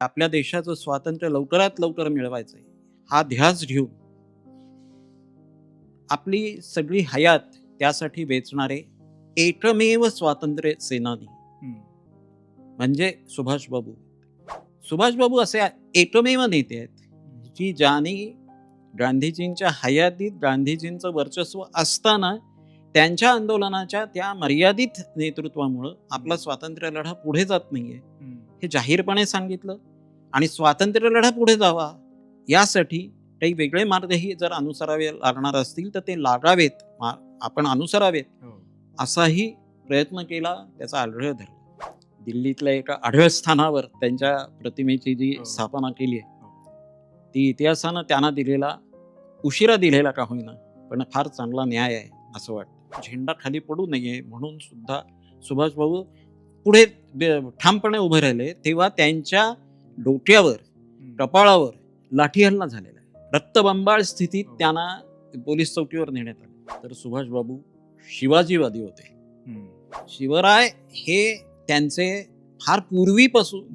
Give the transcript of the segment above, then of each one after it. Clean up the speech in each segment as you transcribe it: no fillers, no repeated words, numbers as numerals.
आपल्या देशाचं स्वातंत्र्य लवकरात लवकर मिळवायचं आहे हा ध्यास घेऊन आपली सगळी हयात त्यासाठी वेचणारे एकमेव स्वातंत्र्य सेनानी म्हणजे सुभाषबाबू. सुभाषबाबू असे एकमेव नेते आहेत की ज्यांनी गांधीजींच्या हयातीत गांधीजींचं वर्चस्व असताना त्यांच्या आंदोलनाच्या त्या मर्यादित नेतृत्वामुळं आपला स्वातंत्र्य लढा पुढे जात नाहीये हे जाहीरपणे सांगितलं. आणि स्वातंत्र्य लढा पुढे जावा यासाठी काही वेगळे मार्गही जर अनुसरावे लागणार असतील तर ते लागावेत, आपण अनुसरावेत असाही प्रयत्न केला. त्याचा आढळ धरला. दिल्लीतल्या एका आढळ स्थानावर त्यांच्या प्रतिमेची जी स्थापना केली आहे ती इतिहासानं त्यांना दिलेला, उशिरा दिलेला का होईना पण फार चांगला न्याय आहे असं वाटतं. झेंडा खाली पडू नये म्हणून सुद्धा सुभाषबाबू पुढे ठामपणे उभे राहिले. तेव्हा त्यांच्या डोक्यावर, कपाळावर लाठी हल्ला झालेला आहे. रक्तबंबाळ स्थितीत त्यांना पोलीस चौकीवर नेण्यात आले. तर सुभाषबाबू शिवाजीवादी होते. शिवराय हे त्यांचे फार पूर्वीपासून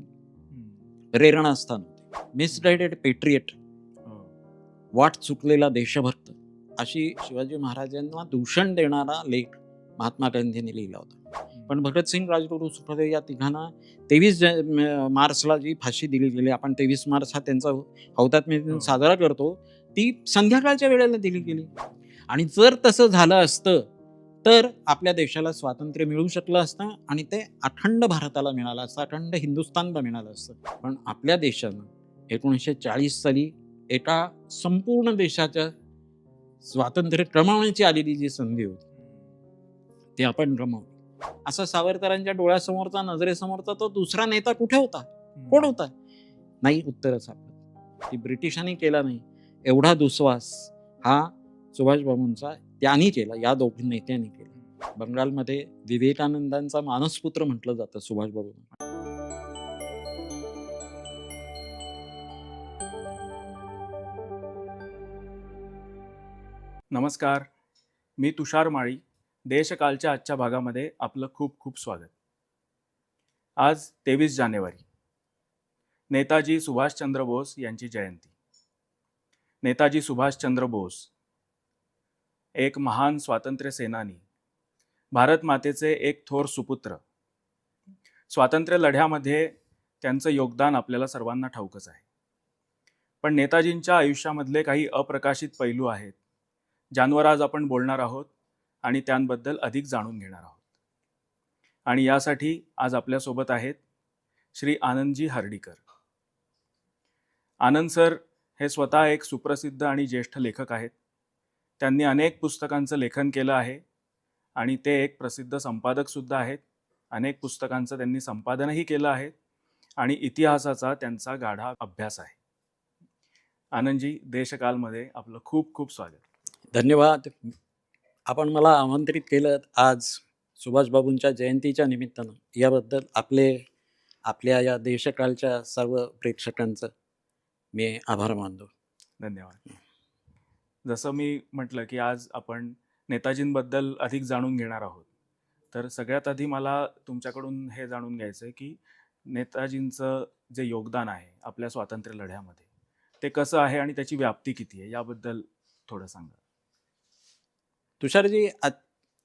प्रेरणास्थान होते. मिसगाइडेड पेट्रियट, वाट चुकलेला देशभक्त अशी शिवाजी महाराजांना दूषण देणारा लेख महात्मा गांधींनी लिहिला होता. पण भगतसिंग, राजगुरू, सुखदेव या तिघांना 23 मार्चला जी फाशी दिली गेली, आपण 23 मार्च हा त्यांचा हौतात्म्य दिन साजरा करतो, ती संध्याकाळच्या वेळेला दिली गेली. आणि जर तसं झालं असतं तर आपल्या देशाला स्वातंत्र्य मिळू शकलं असतं आणि ते अखंड भारताला मिळालं असतं, अखंड हिंदुस्थानला मिळालं असतं. पण आपल्या देशानं 1940 साली एका संपूर्ण देशाच्या स्वातंत्र्य कमावण्याची आलेली जी संधी होती ती आपण गमावली. असा सावरकरांच्या डोळ्यासमोरचा, नजरेसमोरचा तो दुसरा नेता कुठे होता, कोण होता? नाही उत्तर सापडत. ती ब्रिटिशांनी केला नाही. एवढा दुस्वास हा सुभाषबाबूंचा त्यांनी केला, या दोघी नेत्यांनी केला. बंगालमध्ये विवेकानंदांचा मानसपुत्र म्हटलं जातं सुभाषबाबूंना. नमस्कार, मी तुषार माळी. देशकालच्या आजच्या भागामध्ये आपलं खूप खूप स्वागत. आज 23 जानेवारी, नेताजी सुभाषचंद्र बोस यांची जयंती. नेताजी सुभाषचंद्र बोस एक महान स्वातंत्र्य सेनानी, भारत मातेचे एक थोर सुपुत्र. स्वातंत्र्य लढ्यामध्ये त्यांचं योगदान आपल्याला सर्वांना ठाऊकच आहे. पण नेताजींच्या आयुष्यामधले काही अप्रकाशित पैलू आहेत ज्यांवर आज आपण बोलणार आहोत आणि त्यांबद्दल अधिक जाणून घेणार आहोत. आणि यासाठी आज आपल्यासोबत आहेत श्री आनंदजी हर्डीकर. आनंद सर हे स्वतः एक सुप्रसिद्ध आणि ज्येष्ठ लेखक आहेत. त्यांनी अनेक पुस्तकांचं लेखन केलं आहे आणि ते एक प्रसिद्ध संपादक सुद्धा आहेत. अनेक पुस्तकांचं त्यांनी संपादनही केलं आहे आणि इतिहासाचा त्यांचा गाढा अभ्यास आहे. आनंदजी, देशकालमध्ये आपलं खूप खूप स्वागत. धन्यवाद. आपण मला आमंत्रित केलं आज सुभाषबाबूंच्या जयंतीच्या निमित्तानं. याबद्दल आपल्या या देशकालच्या सर्व प्रेक्षकांचं मी आभार मानतो. धन्यवाद. जसं मी म्हटलं की आज आपण नेताजींबद्दल अधिक जाणून घेणार आहोत, तर सगळ्यात आधी मला तुमच्याकडून हे जाणून घ्यायचं आहे की नेताजींचं जे योगदान आहे आपल्या स्वातंत्र्य लढ्यामध्ये ते कसं आहे आणि त्याची व्याप्ती किती आहे, याबद्दल थोडं सांगा. तुषारजी,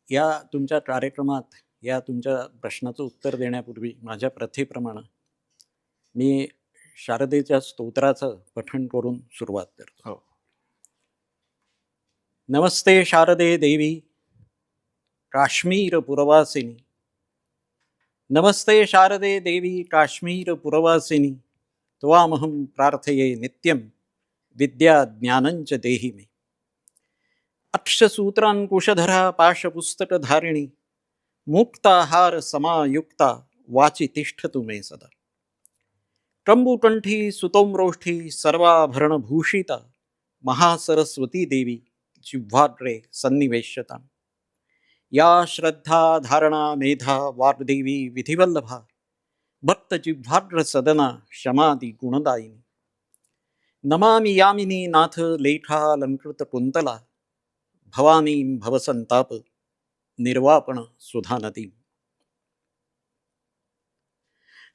या तुमच्या कार्यक्रमात या तुमच्या प्रश्नाचं उत्तर देण्यापूर्वी माझ्या प्रथेप्रमाणे मी शारदेच्या स्तोत्राचं पठण करून सुरुवात करतो. हो. नमस्ते शारदे देवी काश्मीर पुरवासिनी. नमस्ते शारदे देवी काश्मीर पुरवासिनी. त्वामहं प्रार्थये नित्यं विद्या ज्ञानंच देहि मे. अक्षसूत्रांकुशधरा पाशपुस्तकधारिणी मुक्ताहार समायुक्ता वाचि तिष्ठतु मे सदा. कंबुकंठी सुतोम्रोष्ठी सर्वाभरणभूषिता महासरस्वती देवी जिह्वाग्रे सन्निवेश्यता. या श्रद्धा धारणा मेधा वाग्देवी विधिवल्लभा भक्तजिह्वाग्र सदना क्षमादि गुणदायिनी. नमामि यामिनी नाथ लेखालंकृत कुंतला भवानी भवसंताप निर्वापण सुधानदी.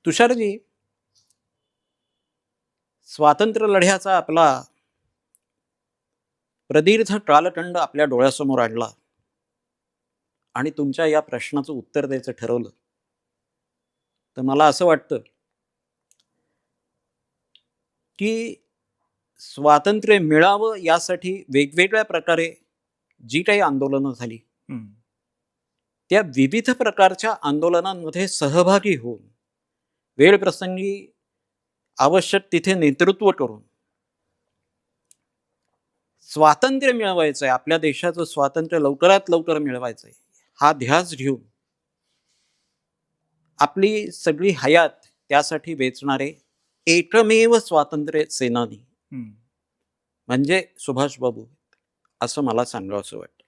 तुषारजी, स्वातंत्र्य लढ्याचा आपला प्रदीर्घ कालखंड आपल्या डोळ्यासमोर आणला आणि तुमच्या या प्रश्नाचं उत्तर द्यायचं ठरवलं, तर मला असं वाटतं की स्वातंत्र्य मिळावं यासाठी वेगवेगळ्या प्रकारे जी काही आंदोलनं झाली, त्या विविध प्रकारच्या आंदोलनांमध्ये सहभागी होऊन वेळ प्रसंगी आवश्यक तिथे नेतृत्व करून स्वातंत्र्य मिळवायचंय, आपल्या देशाचं स्वातंत्र्य लवकरात लवकर मिळवायचंय हा ध्यास घेऊन आपली सगळी हयात त्यासाठी वेचणारे एकमेव स्वातंत्र्य सेनानी म्हणजे सुभाषबाबू, असं मला सांगावंसं वाटतं.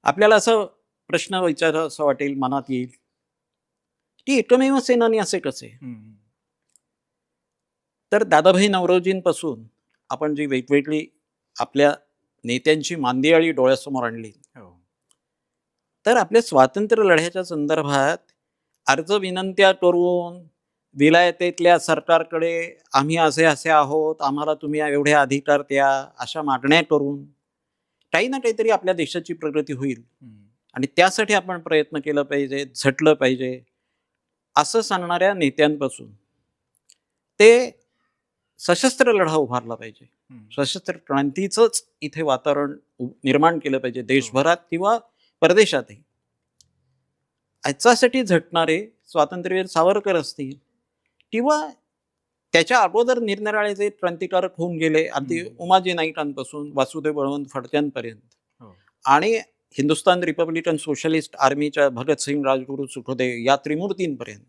आपल्याला असं प्रश्न विचारावा असं वाटेल, मनात येईल की एकमेव सेनानी असे कसे? तर दादाभाई नौरोजींपासून आपण जी वेगवेगळी आपल्या नेत्यांची मांदियाळी डोळ्यासमोर आणली, तर आपल्या स्वातंत्र्य लढ्याच्या संदर्भात अर्ज विनंत्या करून विलायतेतल्या सरकारकडे आम्ही असे असे आहोत, आम्हाला तुम्ही एवढे अधिकार द्या, अशा मागण्या करून काही ना काहीतरी आपल्या देशाची प्रगती होईल आणि त्यासाठी आपण प्रयत्न केला पाहिजे, झटलं पाहिजे, असं सांगणाऱ्या नेत्यांपासून ते सशस्त्र लढा उभारला पाहिजे, सशस्त्र क्रांतीचंच इथे वातावरण निर्माण केलं पाहिजे देशभरात किंवा परदेशातही. याच्यासाठी झटणारे स्वातंत्र्यवीर सावरकर असतील किंवा त्याच्या अगोदर निरनिराळे जे क्रांतिकारक होऊन गेले, अगदी उमाजी नाईकांपासून वासुदेव बळवंत फडक्यांपर्यंत आणि हिंदुस्तान रिपब्लिकन सोशलिस्ट आर्मीच्या भगतसिंग, राजगुरू, सुखदेव या त्रिमूर्तींपर्यंत,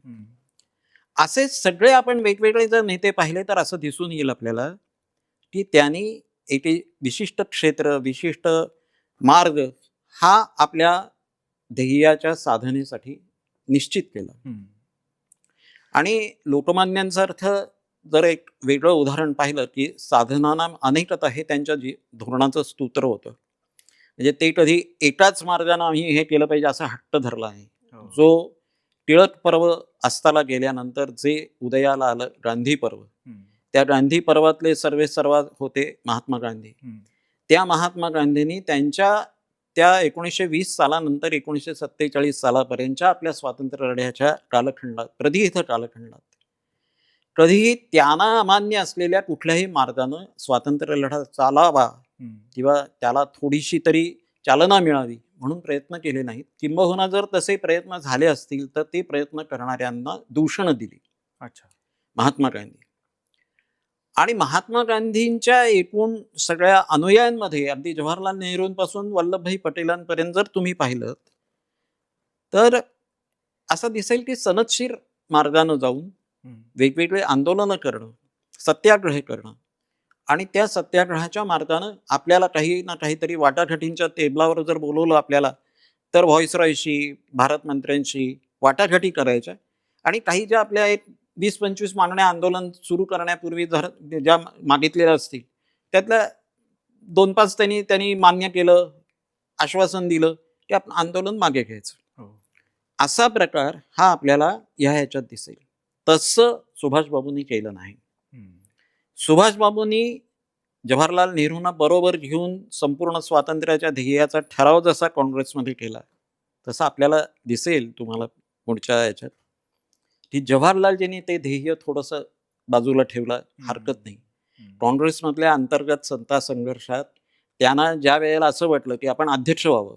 असे सगळे आपण वेगवेगळे जर नेते पाहिले तर असं दिसून येईल आपल्याला की त्यांनी एक विशिष्ट क्षेत्र, विशिष्ट मार्ग हा आपल्या ध्येयाच्या साधनेसाठी निश्चित केला. आणि लोकमान्यांचा अर्थ जर एक वेगळं उदाहरण पाहिलं की साधनानाम अनेकता हे त्यांच्या धोरणाचं स्तोत्र होतं. म्हणजे ते कधी एकाच मार्गाने आम्ही हे केलं पाहिजे असा हट्ट धरला आहे. जो टिळक पर्व अस्ताला गेल्यानंतर जे उदयाला आलं गांधी पर्व, त्या गांधी पर्वातले सर्वात होते महात्मा गांधी. त्या महात्मा गांधींनी त्यांच्या त्या 1920 सालानंतर 1947 सालापर्यंतच्या आपल्या स्वातंत्र्य लढ्याच्या कालखंडात, प्रदीर्घ कालखंडात, कधीही त्यांना अमान्य असलेल्या कुठल्याही मार्गानं स्वातंत्र्य लढा चालावा किंवा त्याला थोडीशी तरी चालना मिळावी म्हणून प्रयत्न केले नाहीत. किंबहुना जर तसे प्रयत्न झाले असतील तर ते प्रयत्न करणाऱ्यांना दूषण दिली महात्मा गांधी. आणि महात्मा गांधींच्या एकूण सगळ्या अनुयायांमध्ये अगदी जवाहरलाल नेहरूंपासून वल्लभभाई पटेलांपर्यंत जर तुम्ही पाहिलं तर असं दिसेल की सनदशीर मार्गानं जाऊन वेगवेगळे आंदोलनं करणं, सत्याग्रह करणं आणि त्या सत्याग्रहाच्या मार्गानं आपल्याला काही ना काहीतरी वाटाघाटींच्या टेबलावर जर बोलवलं आपल्याला तर व्हॉइसरॉयशी, भारत मंत्र्यांशी वाटाघाटी करायच्या आणि काही ज्या आपल्या एक 20-25 मागण्या आंदोलन सुरू करण्यापूर्वी ज्या मागितलेल्या असतील त्यातल्या 2-5 त्यांनी मान्य केलं, आश्वासन दिलं की आपण आंदोलन मागे घ्यायचं. असा प्रकार हा आपल्याला ह्याच्यात दिसेल. तसं सुभाषबाबूंनी केलं नाही. सुभाषबाबूंनी जवाहरलाल नेहरूंना बरोबर घेऊन संपूर्ण स्वातंत्र्याच्या ध्येयाचा ठराव जसा काँग्रेसमध्ये केला तसा आपल्याला दिसेल तुम्हाला पुढच्या याच्यात की जवाहरलालजींनी ते ध्येय थोडंसं बाजूला ठेवलं, हरकत नाही. काँग्रेसमधल्या अंतर्गत सत्ता संघर्षात त्यांना ज्या वेळेला असं वाटलं की आपण अध्यक्ष व्हावं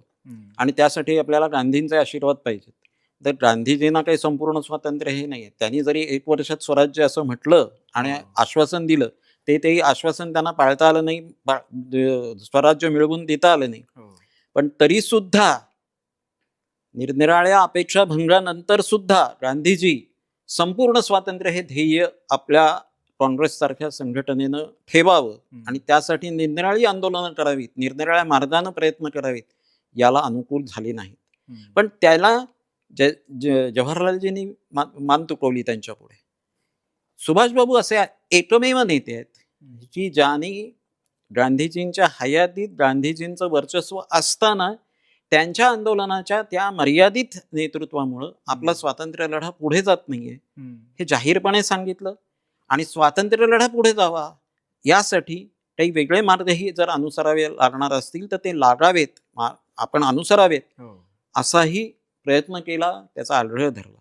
आणि त्यासाठी आपल्याला गांधींचे आशीर्वाद पाहिजेत, तर गांधीजींना काही संपूर्ण स्वातंत्र्य हे नाही. त्यांनी जरी 1 वर्षात स्वराज्य असं म्हटलं आणि आश्वासन दिलं, ते आश्वासन त्यांना पाळता आलं नाही, स्वराज्य मिळवून देता आलं नाही. पण तरी सुद्धा निरनिराळ्या अपेक्षा भंगानंतर सुद्धा गांधीजी संपूर्ण स्वातंत्र्य हे ध्येय आपल्या काँग्रेस सारख्या संघटनेनं ठेवावं आणि त्यासाठी निरनिराळी आंदोलनं करावीत, निरनिराळ्या मार्गानं प्रयत्न करावेत, याला अनुकूल झाले नाहीत. पण त्याला जवाहरलालजींनी मान तुकवली त्यांच्या पुढे. सुभाषबाबू असे एकमेव नेते आहेत की ज्यांनी गांधीजींच्या हयातीत गांधीजींचं वर्चस्व असताना त्यांच्या आंदोलनाच्या त्या मर्यादित नेतृत्वामुळं आपला स्वातंत्र्य लढा पुढे जात नाहीये हे जाहीरपणे सांगितलं आणि स्वातंत्र्य लढा पुढे जावा यासाठी काही वेगळे मार्गही जर अनुसरावे लागणार असतील तर ते लागावेत, आपण अनुसरावेत असाही प्रयत्न केला, त्याचा आग्रह धरला.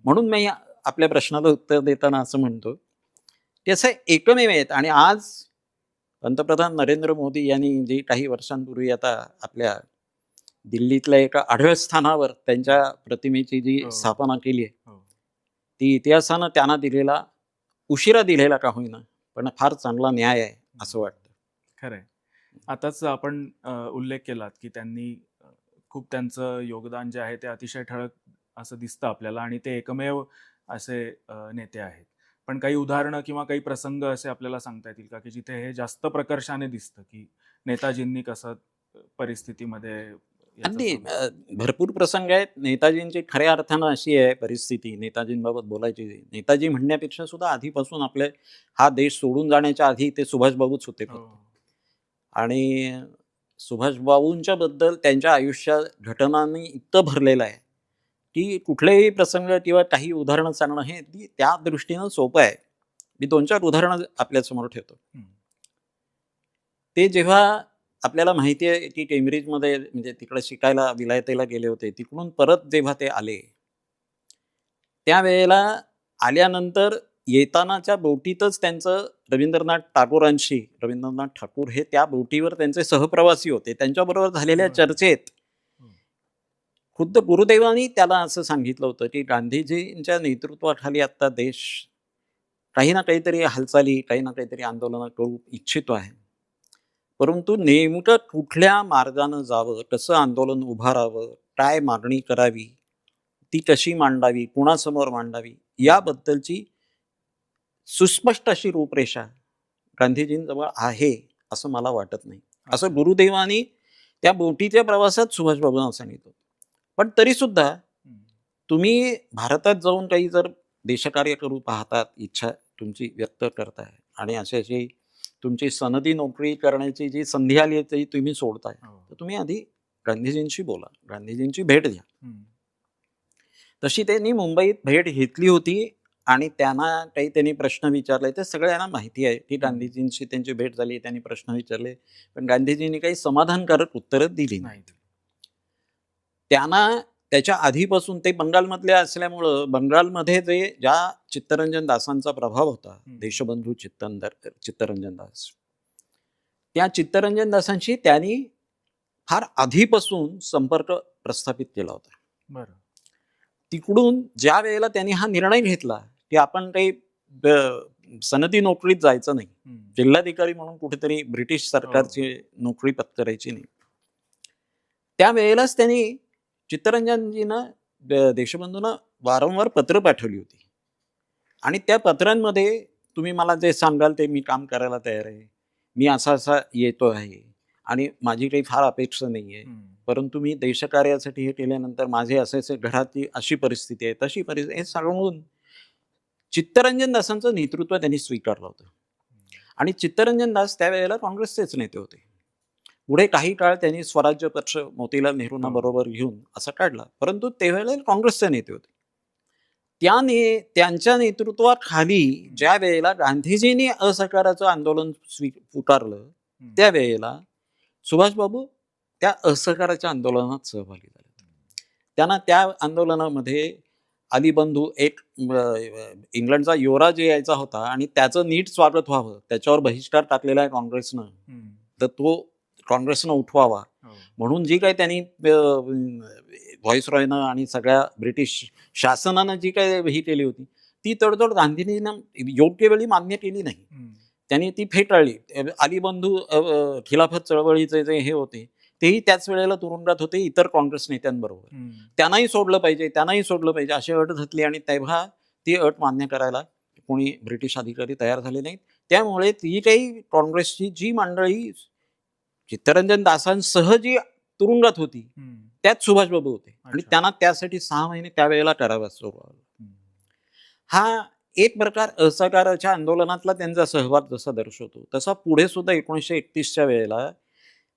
म्हणून मी आपल्या प्रश्नाला उत्तर देताना असं म्हणतो की असं एकमेव आहेत. आणि आज पंतप्रधान नरेंद्र मोदी यांनी जे काही वर्षांपूर्वी आता आपल्या दिल्लीतल्या एका आढळ स्थानावर त्यांच्या प्रतिमेची जी स्थापना केली आहे, ती इतिहासानं त्यांना दिलेला, उशिरा दिलेला का होईना, पण फार चांगला न्याय आहे असं वाटतं. खरंय. आताच आपण उल्लेख केलात की त्यांनी खूप त्यांचं योगदान जे आहे ते अतिशय ठळक असं दिसतं आपल्याला, आणि ते एकमेव असे नेते आहेत. पण काही उदाहरणं किंवा काही प्रसंग असे आपल्याला सांगता येतील का की जिथे हे जास्त प्रकर्षाने दिसतं की नेताजींनी कसं परिस्थितीमध्ये अगदी भरपूर प्रसंग आहेत. नेताजींची खऱ्या अर्थानं अशी आहे परिस्थिती, नेताजींबाबत बोलायची, नेताजी म्हणण्यापेक्षा सुद्धा आधीपासून आपले हा देश सोडून जाण्याच्या आधी ते सुभाषबाबूच होते फक्त. आणि सुभाषबाबूंच्या बद्दल त्यांच्या आयुष्यात घटनांनी इतकं भरलेलं आहे की कुठलेही प्रसंग किंवा काही उदाहरणं सांगणं हे त्या दृष्टीनं सोपं आहे. मी 2-4 उदाहरणं आपल्यासमोर ठेवतो. ते जेव्हा आपल्याला माहिती आहे की केम्ब्रिजमध्ये म्हणजे तिकडे शिकायला विलायतेला गेले होते, तिकडून परत जेव्हा ते आले, त्यावेळेला आल्यानंतर येतानाच्या बोटीतच त्यांचं रवींद्रनाथ ठाकूर हे त्या बोटीवर त्यांचे सहप्रवासी होते. त्यांच्याबरोबर झालेल्या चर्चेत खुद्द गुरुदेवांनी त्याला असं सांगितलं होतं की गांधीजींच्या नेतृत्वाखाली आता देश काही ना काहीतरी हालचाली, काही ना काहीतरी आंदोलनं करू इच्छितो आहे, परंतु नेमकं कुठल्या मार्गानं जावं, कसं आंदोलन उभारावं, काय मागणी करावी, ती कशी मांडावी, कुणासमोर मांडावी, याबद्दलची सुस्पष्ट अशी रूपरेषा गांधीजींजवळ आहे असं मला वाटत नाही. असं गुरुदेवांनी त्या बोटीच्या प्रवासात सुभाषबाबूंना सांगितलं. पण तरी सुद्धा तुम्ही भारतात जाऊन काही जर देशकार्य करू पाहतात, इच्छा तुमची व्यक्त करताय आणि अशी तुमची सनदी नोकरी करण्याची जी संधी आली आहे ती तुम्ही सोडताय, तर तुम्ही आधी गांधीजींशी बोला, गांधीजींची भेट घ्या. तशी त्यांनी मुंबईत भेट घेतली होती आणि त्यांना काही त्यांनी प्रश्न विचारले. ते सगळ्यांना माहिती आहे की गांधीजींशी त्यांची भेट झाली, त्यांनी प्रश्न विचारले, पण गांधीजींनी काही समाधानकारक उत्तरं दिली नाही. त्यांना त्याच्या आधीपासून ते बंगालमधले असल्यामुळं बंगालमध्ये ज्या चित्तरंजन दासांचा प्रभाव होता, देशबंधू चित्तरंजन दास, त्या चित्तरंजन दासांशी त्यांनी फार आधीपासून संपर्क प्रस्थापित केला होता. बरं. तिकडून ज्या वेळेला त्यांनी हा निर्णय घेतला की आपण काही सनदी नोकरीत जायचं नाही, जिल्हाधिकारी म्हणून कुठेतरी ब्रिटिश सरकारची नोकरी पत्करायची नाही, त्यावेळेलाच त्यांनी चित्तरंजनजींना देशबंधूंना वारंवार पत्र पाठवली होती. आणि त्या पत्रांमध्ये तुम्ही मला जे सांगाल ते मी काम करायला तयार आहे, मी असा येतो आहे आणि माझी काही फार अपेक्षा नाही आहे, परंतु मी देशकार्यासाठी हे केल्यानंतर माझे असे घराची अशी परिस्थिती आहे, तशी परिस्थिती, हे सांगून चित्तरंजन दासांचं नेतृत्व त्यांनी स्वीकारलं होतं. आणि चित्तरंजन दास त्यावेळेला काँग्रेसचेच नेते होते. पुढे काही काळ त्यांनी स्वराज्य पक्ष मोतीलाल नेहरूंना बरोबर घेऊन असा काढला, परंतु त्यावेळेला काँग्रेसचे नेते होते. त्यांच्या नेतृत्वाखाली ज्या वेळेला गांधीजींनी असहकाराचं आंदोलन पुकारलं, त्यावेळेला सुभाषबाबू त्या असहकाराच्या आंदोलनात सहभागी झाले. त्यांना त्या आंदोलनामध्ये अलीबंधू एक इंग्लंडचा युवराज यायचा होता आणि त्याचं नीट स्वागत व्हावं, त्याच्यावर बहिष्कार टाकलेला आहे काँग्रेसनं, तर तो काँग्रेसनं उठवावा म्हणून जी काही त्यांनी व्हॉइसरॉयनं आणि सगळ्या ब्रिटिश शासनानं जी काही ही केली होती, ती तडजोड गांधीजींना योग्य वेळी मान्य केली नाही. त्यांनी ती फेटाळली. अलीबंधू खिलाफत चळवळीचे जे हे होते तेही त्याच वेळेला तुरुंगात होते इतर काँग्रेस नेत्यांबरोबर. त्यांनाही सोडलं पाहिजे अशी अट घातली आणि तेव्हा ती अट मान्य करायला कोणी ब्रिटिश अधिकारी तयार झाले नाहीत. त्यामुळे ती काही काँग्रेसची जी मंडळी चित्तरंजन दासांसह जी तुरुंगात होती त्यात सुभाषबाबू होते आणि त्यांना त्यासाठी 6 महिने त्यावेळेला कारावास सोडला. हा एक प्रकार असहकाराच्या आंदोलनातला त्यांचा सहभाग जसा दर्शवतो, तसा पुढे सुद्धा 1931च्या वेळेला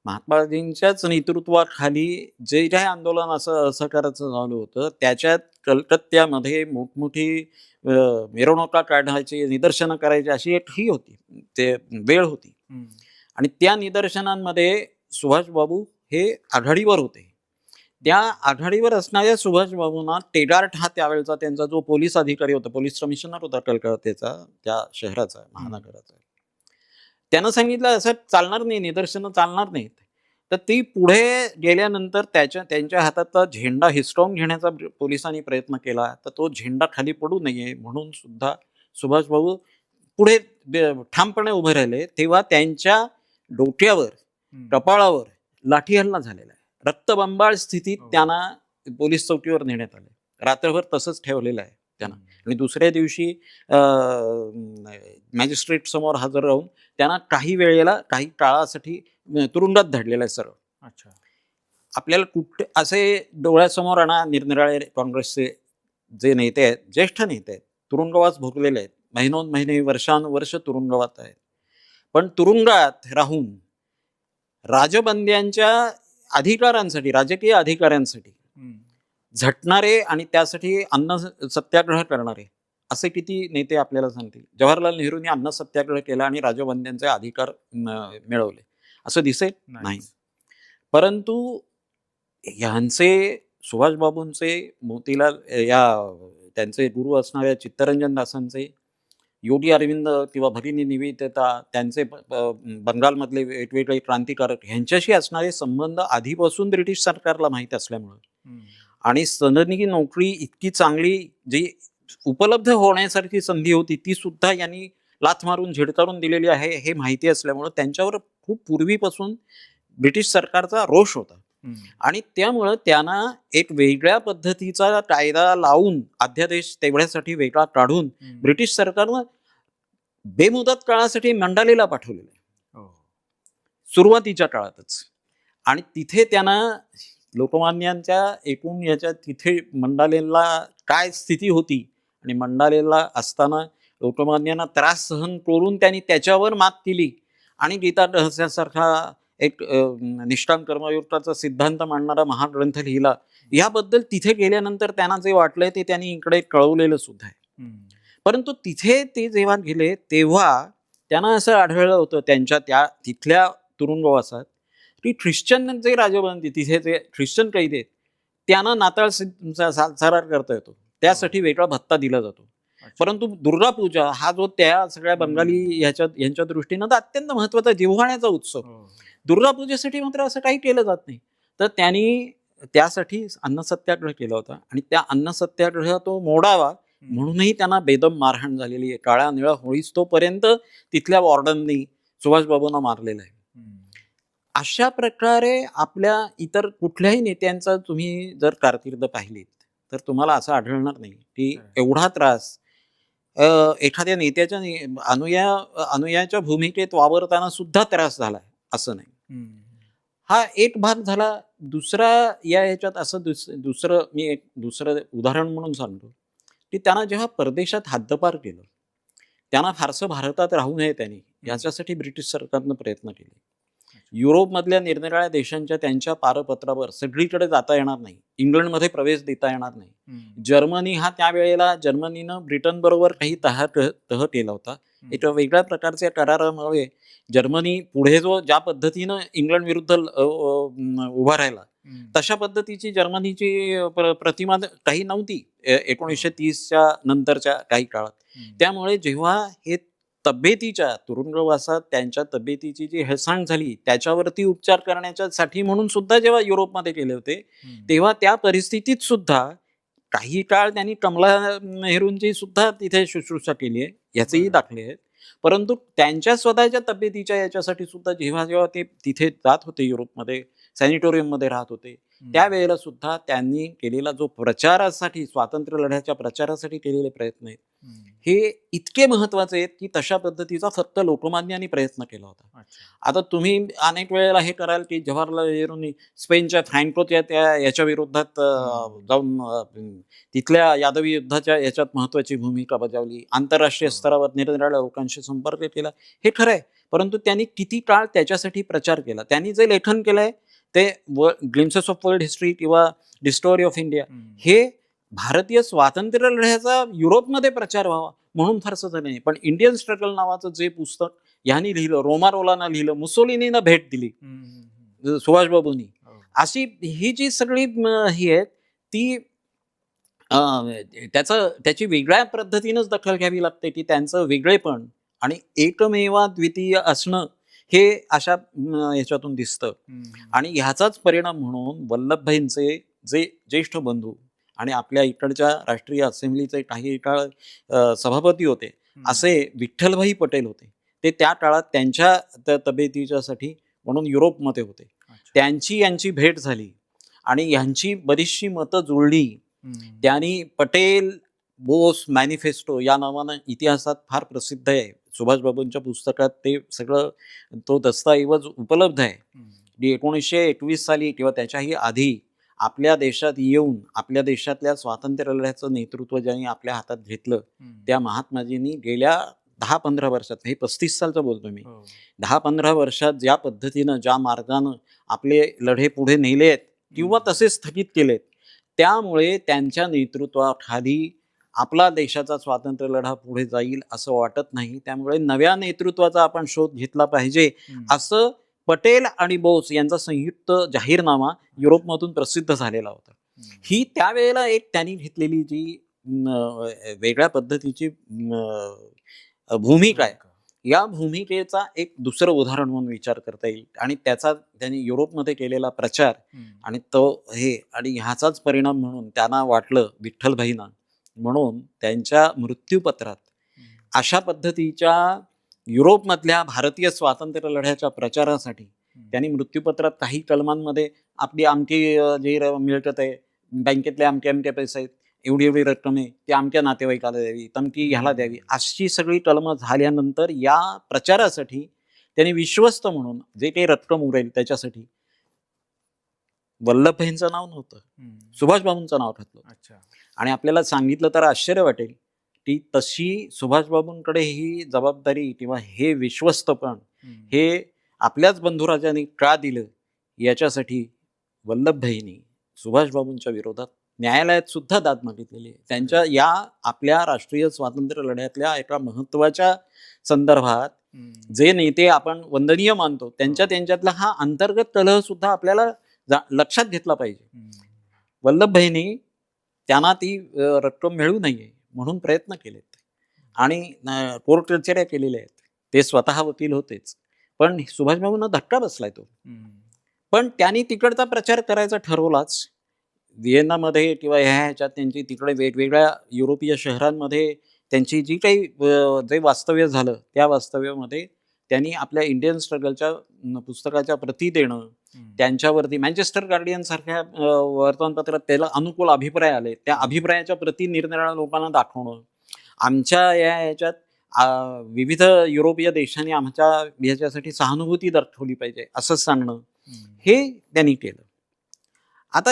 महात्माजींच्याच नेतृत्वाखाली जे काही आंदोलन असं असहकाराचं झालं होतं, त्याच्यात कलकत्त्यामध्ये मोठमोठी मिरवणुका काढायची, निदर्शनं करायची, अशी एक ही होती, ते वेळ होती. आणि त्या निदर्शनांमध्ये सुभाषबाबू हे आघाडीवर होते. त्या आघाडीवर असणाऱ्या सुभाषबाबूंना टेगार्ट हा त्यावेळेचा त्यांचा जो पोलीस अधिकारी होता, पोलीस कमिशनर होता कलकत्त्याचा, त्या शहराचा, महानगराचा, त्यानं सांगितलं असं चालणार नाही, निदर्शनं चालणार नाहीत. तर ती पुढे गेल्यानंतर त्यांच्या हातातला झेंडा हिसकावून घेण्याचा पोलिसांनी प्रयत्न केला. तर तो झेंडा खाली पडू नये म्हणून सुद्धा सुभाषबाबू पुढे ठामपणे उभे राहिले. तेव्हा त्यांच्या डोक्यावर, कपाळावर लाठी हल्ला झालेला आहे. रक्तबंबाळ स्थितीत त्यांना पोलीस चौकीवर नेण्यात आले. रात्रभर तसंच ठेवलेलं आहे त्यांना. आणि दुसऱ्या दिवशी मॅजिस्ट्रेट समोर हजर राहून त्यांना काही काळासाठी तुरुंगात धाडलेलं आहे सरळ. अच्छा. आपल्याला कुठे असे डोळ्यासमोर आणा, निरनिराळे काँग्रेसचे जे नेते आहेत, ज्येष्ठ नेते आहेत, तुरुंगवास भोगलेले आहेत, महिनोन्महिने, वर्षानुवर्ष तुरुंगवात आहेत. पण तुरुंगात राहून राजबंद्यांच्या अधिकारांसाठी, राजकीय अधिकारांसाठी झटणारे आणि त्यासाठी अन्न सत्याग्रह करणारे असे किती नेते आपल्याला सांगतील? जवाहरलाल नेहरूंनी अन्न सत्याग्रह केला आणि राजबंद्यांचे अधिकार मिळवले असं दिसेल? नाही. परंतु ह्यांचे, सुभाषबाबूंचे, मोतीलाल त्यांचे गुरु असणाऱ्या चित्तरंजन दासांचे, योगी अरविंद किंवा भगिनी निवेदिता, त्यांचे बंगालमधले वेगवेगळे क्रांतिकारक, ह्यांच्याशी असणारे संबंध आधीपासून ब्रिटिश सरकारला माहीत असल्यामुळं आणि सनदी नोकरी इतकी चांगली जी उपलब्ध होण्यासारखी संधी होती ती सुद्धा यांनी लाथ मारून झिडकारून दिलेली आहे हे माहिती असल्यामुळं त्यांच्यावर खूप पूर्वीपासून ब्रिटिश सरकारचा रोष होता. आणि त्यामुळं त्यांना एक वेगळ्या पद्धतीचा कायदा लावून, अध्यादेश तेवढ्यासाठी वेगळा काढून ब्रिटिश सरकारनं बेमुदत काळासाठी मंडालेला पाठवलेलं आहे सुरुवातीच्या काळातच. आणि तिथे त्यांना लोकमान्यांच्या एकूण याच्या तिथे मंडालेला काय स्थिती होती आणि मंडालेला असताना लोकमान्यांना त्रास सहन करून त्यांनी त्याच्यावर मात केली आणि गीता रहस्यासारखा एक निष्काम कर्मयोगाचा सिद्धांत मांडणारा महाग्रंथ लिहिला. याबद्दल तिथे गेल्यानंतर त्यांना जे वाटलंय ते त्यांनी इकडे कळवलेलं सुद्धा आहे. परंतु तिथे ते जेव्हा गेले तेव्हा त्यांना असं आढळलं होतं त्यांच्या त्या तिथल्या तुरुंगवासात की ख्रिश्चन जे राजबंदी, तिथे जे ख्रिश्चन कैदी आहेत त्यांना नाताळ साजरा करता येतो, त्यासाठी वेगळा भत्ता दिला जातो. परंतु दुर्गा पूजा हा जो त्या सगळ्या बंगाली यांच्या दृष्टीनं अत्यंत महत्वाचा जिव्हाळ्याचा उत्सव, दुर्गा पूजेसाठी मात्र असं काही केलं जात नाही. तर त्यांनी त्यासाठी अन्न सत्याग्रह केला होता आणि त्या अन्न सत्याग्रह तो मोडावा म्हणूनही त्यांना बेदम मारहाण झालेली आहे. काळ्या निळा होळीच तोपर्यंत तिथल्या वॉर्डननी सुभाषबाबूंना मारलेलं आहे. अशा प्रकारे आपल्या इतर कुठल्याही नेत्यांचा तुम्ही जर कारकीर्द पाहिलीत तर तुम्हाला असं आढळणार नाही की एवढा त्रास एखाद्या नेत्याच्या अनुयायाच्या भूमिकेत वावरताना सुद्धा त्रास झालाय असं नाही. हा एक भाग झाला. दुसरा या ह्याच्यात असं दुसरं मी एक दुसरं उदाहरण म्हणून सांगतो की त्यांना जेव्हा परदेशात हद्दपार केलं, त्यांना फारसं भारतात राहू नये त्यांनी, याच्यासाठी ब्रिटिश सरकारनं प्रयत्न केले. युरोपमधल्या निरनिराळ्या देशांच्या त्यांच्या पारपत्रावर सगळीकडे जाता येणार नाही, इंग्लंडमध्ये प्रवेश देता येणार नाही. जर्मनी हा त्यावेळेला जर्मनीनं ब्रिटन बरोबर काही तह केला होता. एका वेगळ्या प्रकारच्या करारामुळे जर्मनी पुढे ज्या पद्धतीनं इंग्लंड विरुद्ध उभा राहिला तशा पद्धतीची जर्मनीची प्रतिमा काही नव्हती 1930च्या नंतरच्या काही काळात. त्यामुळे जेव्हा हे तब्येतीच्या तुरुंगवासात त्यांच्या तब्येतीची जी हेळसांड झाली त्याच्यावरती उपचार करण्यासाठी म्हणून सुद्धा जेव्हा युरोपमध्ये गेले होते तेव्हा त्या परिस्थितीत सुद्धा काही काळ त्यांनी कमला नेहरूंची सुद्धा तिथे शुश्रूषा केली आहे, याचेही दाखले आहेत. परंतु त्यांच्या स्वतःच्या तब्येतीच्या याच्यासाठी सुद्धा जेव्हा ते तिथे जात होते, युरोपमध्ये सॅनिटोरियममध्ये राहत होते, त्यावेळेला सुद्धा त्यांनी केलेला जो प्रचारासाठी, स्वातंत्र्य लढ्याच्या प्रचारासाठी केलेले प्रयत्न आहेत हे इतके महत्वाचे आहेत की तशा पद्धतीचा फक्त लोकमान्यांनी प्रयत्न केला होता. आता तुम्ही अनेक वेळेला हे कराल की जवाहरलाल नेहरूंनी स्पेनच्या फ्रँकोच्या याच्या विरोधात जाऊन तिथल्या यादवी युद्धाच्या याच्यात महत्वाची भूमिका बजावली, आंतरराष्ट्रीय स्तरावर निरनिराळ्या लोकांशी संपर्क केला, हे खरं आहे. परंतु त्यांनी किती काळ त्याच्यासाठी प्रचार केला. त्यांनी जे लेखन केलंय ते ग्लिम्सेस ऑफ वर्ल्ड हिस्ट्री किंवा डिस्कव्हरी ऑफ इंडिया हे भारतीय स्वातंत्र्य लढ्याचा युरोपमध्ये प्रचार व्हावा म्हणून फारसं झालं नाही. पण इंडियन स्ट्रगल नावाचं जे पुस्तक ह्यांनी लिहिलं, रोमारोलानं लिहिलं, मुसोलिनीनं भेट दिली सुभाषबाबूंनी, अशी ही जी सगळी ही आहे ती त्याची वेगळ्या पद्धतीनंच दखल घ्यावी लागते की त्यांचं वेगळेपण आणि एकमेवा द्वितीय असणं हे अशा ह्याच्यातून दिसतं. आणि ह्याचाच परिणाम म्हणून वल्लभभाईंचे जे ज्येष्ठ बंधू आणि आपल्या इकडच्या राष्ट्रीय असेंब्लीचे काही काळ सभापती होते असे विठ्ठलभाई पटेल होते. ते त्या काळात त्यांच्या तब्येतीच्यासाठी म्हणून युरोपमध्ये होते. त्यांची यांची भेट झाली आणि यांची बरीचशी मतं जुळली. त्यांनी पटेल बोस मॅनिफेस्टो या नावानं इतिहासात फार प्रसिद्ध आहे. सुभाषबाबूंच्या पुस्तकात ते सगळं तो दस्तऐवज उपलब्ध आहे. 1921 साली किंवा त्याच्याही आधी आपल्या देशात येऊन आपल्या देशातल्या स्वातंत्र्य लढ्याचं नेतृत्व ज्यांनी आपल्या हातात घेतलं त्या महात्माजींनी गेल्या 10-15 वर्षात, हे 35 सालचं बोलतो मी, 10-15 वर्षात ज्या पद्धतीनं ज्या मार्गानं आपले लढे पुढे नेले आहेत किंवा तसे स्थगित केलेत, त्यामुळे त्यांच्या नेतृत्वाखाली आपला देशाचा स्वातंत्र्य लढा पुढे जाईल असं वाटत नाही. त्यामुळे नव्या नेतृत्वाचा आपण शोध घेतला पाहिजे असं पटेल आणि बोस यांचा संयुक्त जाहीरनामा युरोपमधून प्रसिद्ध झालेला होता. ही त्यावेळेला एक त्यांनी घेतलेली जी वेगळ्या पद्धतीची भूमिका आहे, या भूमिकेचा एक दुसरं उदाहरण म्हणून विचार करता येईल. आणि त्याचा त्यांनी युरोपमध्ये केलेला प्रचार आणि तो हे आणि ह्याचाच परिणाम म्हणून त्यांना वाटलं विठ्ठलभाईंना, म्हणून त्यांच्या मृत्यूपत्रात अशा पद्धतीच्या युरोपमधल्या भारतीय स्वातंत्र्य लढ्याच्या प्रचारासाठी त्यांनी मृत्यूपत्रात काही कलमांमध्ये आपली आमकी जी मिळकत आहे, बँकेतले अमके पैसे आहेत, एवढी एवढी रक्कम आहे, ती आमच्या नातेवाईकाला द्यावी, तमकी ह्याला द्यावी, अशी सगळी कलमं झाल्यानंतर या प्रचारासाठी त्यांनी विश्वस्त म्हणून जे काही रक्कम उरेल त्याच्यासाठी वल्लभभाईंचं नाव नव्हतं, सुभाषबाबूंचं नाव घातलं. आणि आपल्याला सांगितलं तर आश्चर्य वाटेल की तशी सुभाषबाबूंकडे ही जबाबदारी किंवा हे विश्वस्तपण हे आपल्याच बंधुराजांनी का दिलं याच्यासाठी वल्लभभाईंनी सुभाषबाबूंच्या विरोधात न्यायालयात सुद्धा दाद मागितलेली आहे. त्यांच्या या आपल्या राष्ट्रीय स्वातंत्र्य लढ्यातल्या एका महत्वाच्या संदर्भात जे नेते आपण वंदनीय मानतो त्यांच्यातला हा अंतर्गत कलह सुद्धा आपल्याला लक्षात घेतला पाहिजे. वल्लभभाईंनी त्यांना ती रक्कम मिळू नये म्हणून प्रयत्न केलेत आणि कोर्ट कचेऱ्या केलेल्या आहेत. ते स्वतः वकील होतेच, पण सुभाषबाबूंना धक्का बसलाय तो. पण त्यांनी तिकडचा प्रचार करायचा ठरवलाच. व्हिएन्नामध्ये किंवा ह्याच्यात त्यांची तिकडे वेगवेगळ्या युरोपीय शहरांमध्ये त्यांची जी काही जे वास्तव्य झालं त्या वास्तव्यामध्ये त्यांनी आपल्या इंडियन स्ट्रगलच्या पुस्तकाच्या प्रती देणं, त्यांच्यावरती मँचेस्टर गार्डियन सारख्या वर्तमानपत्रात त्याला अनुकूल अभिप्राय आले, त्या अभिप्रायाच्या प्रती निरनिराळ्या लोकांना दाखवणं, आमच्या याच्यात विविध युरोपीय देशांनी आमच्या ह्याच्यासाठी सहानुभूती दाखवली पाहिजे असं सांगणं, हे त्यांनी केलं. आता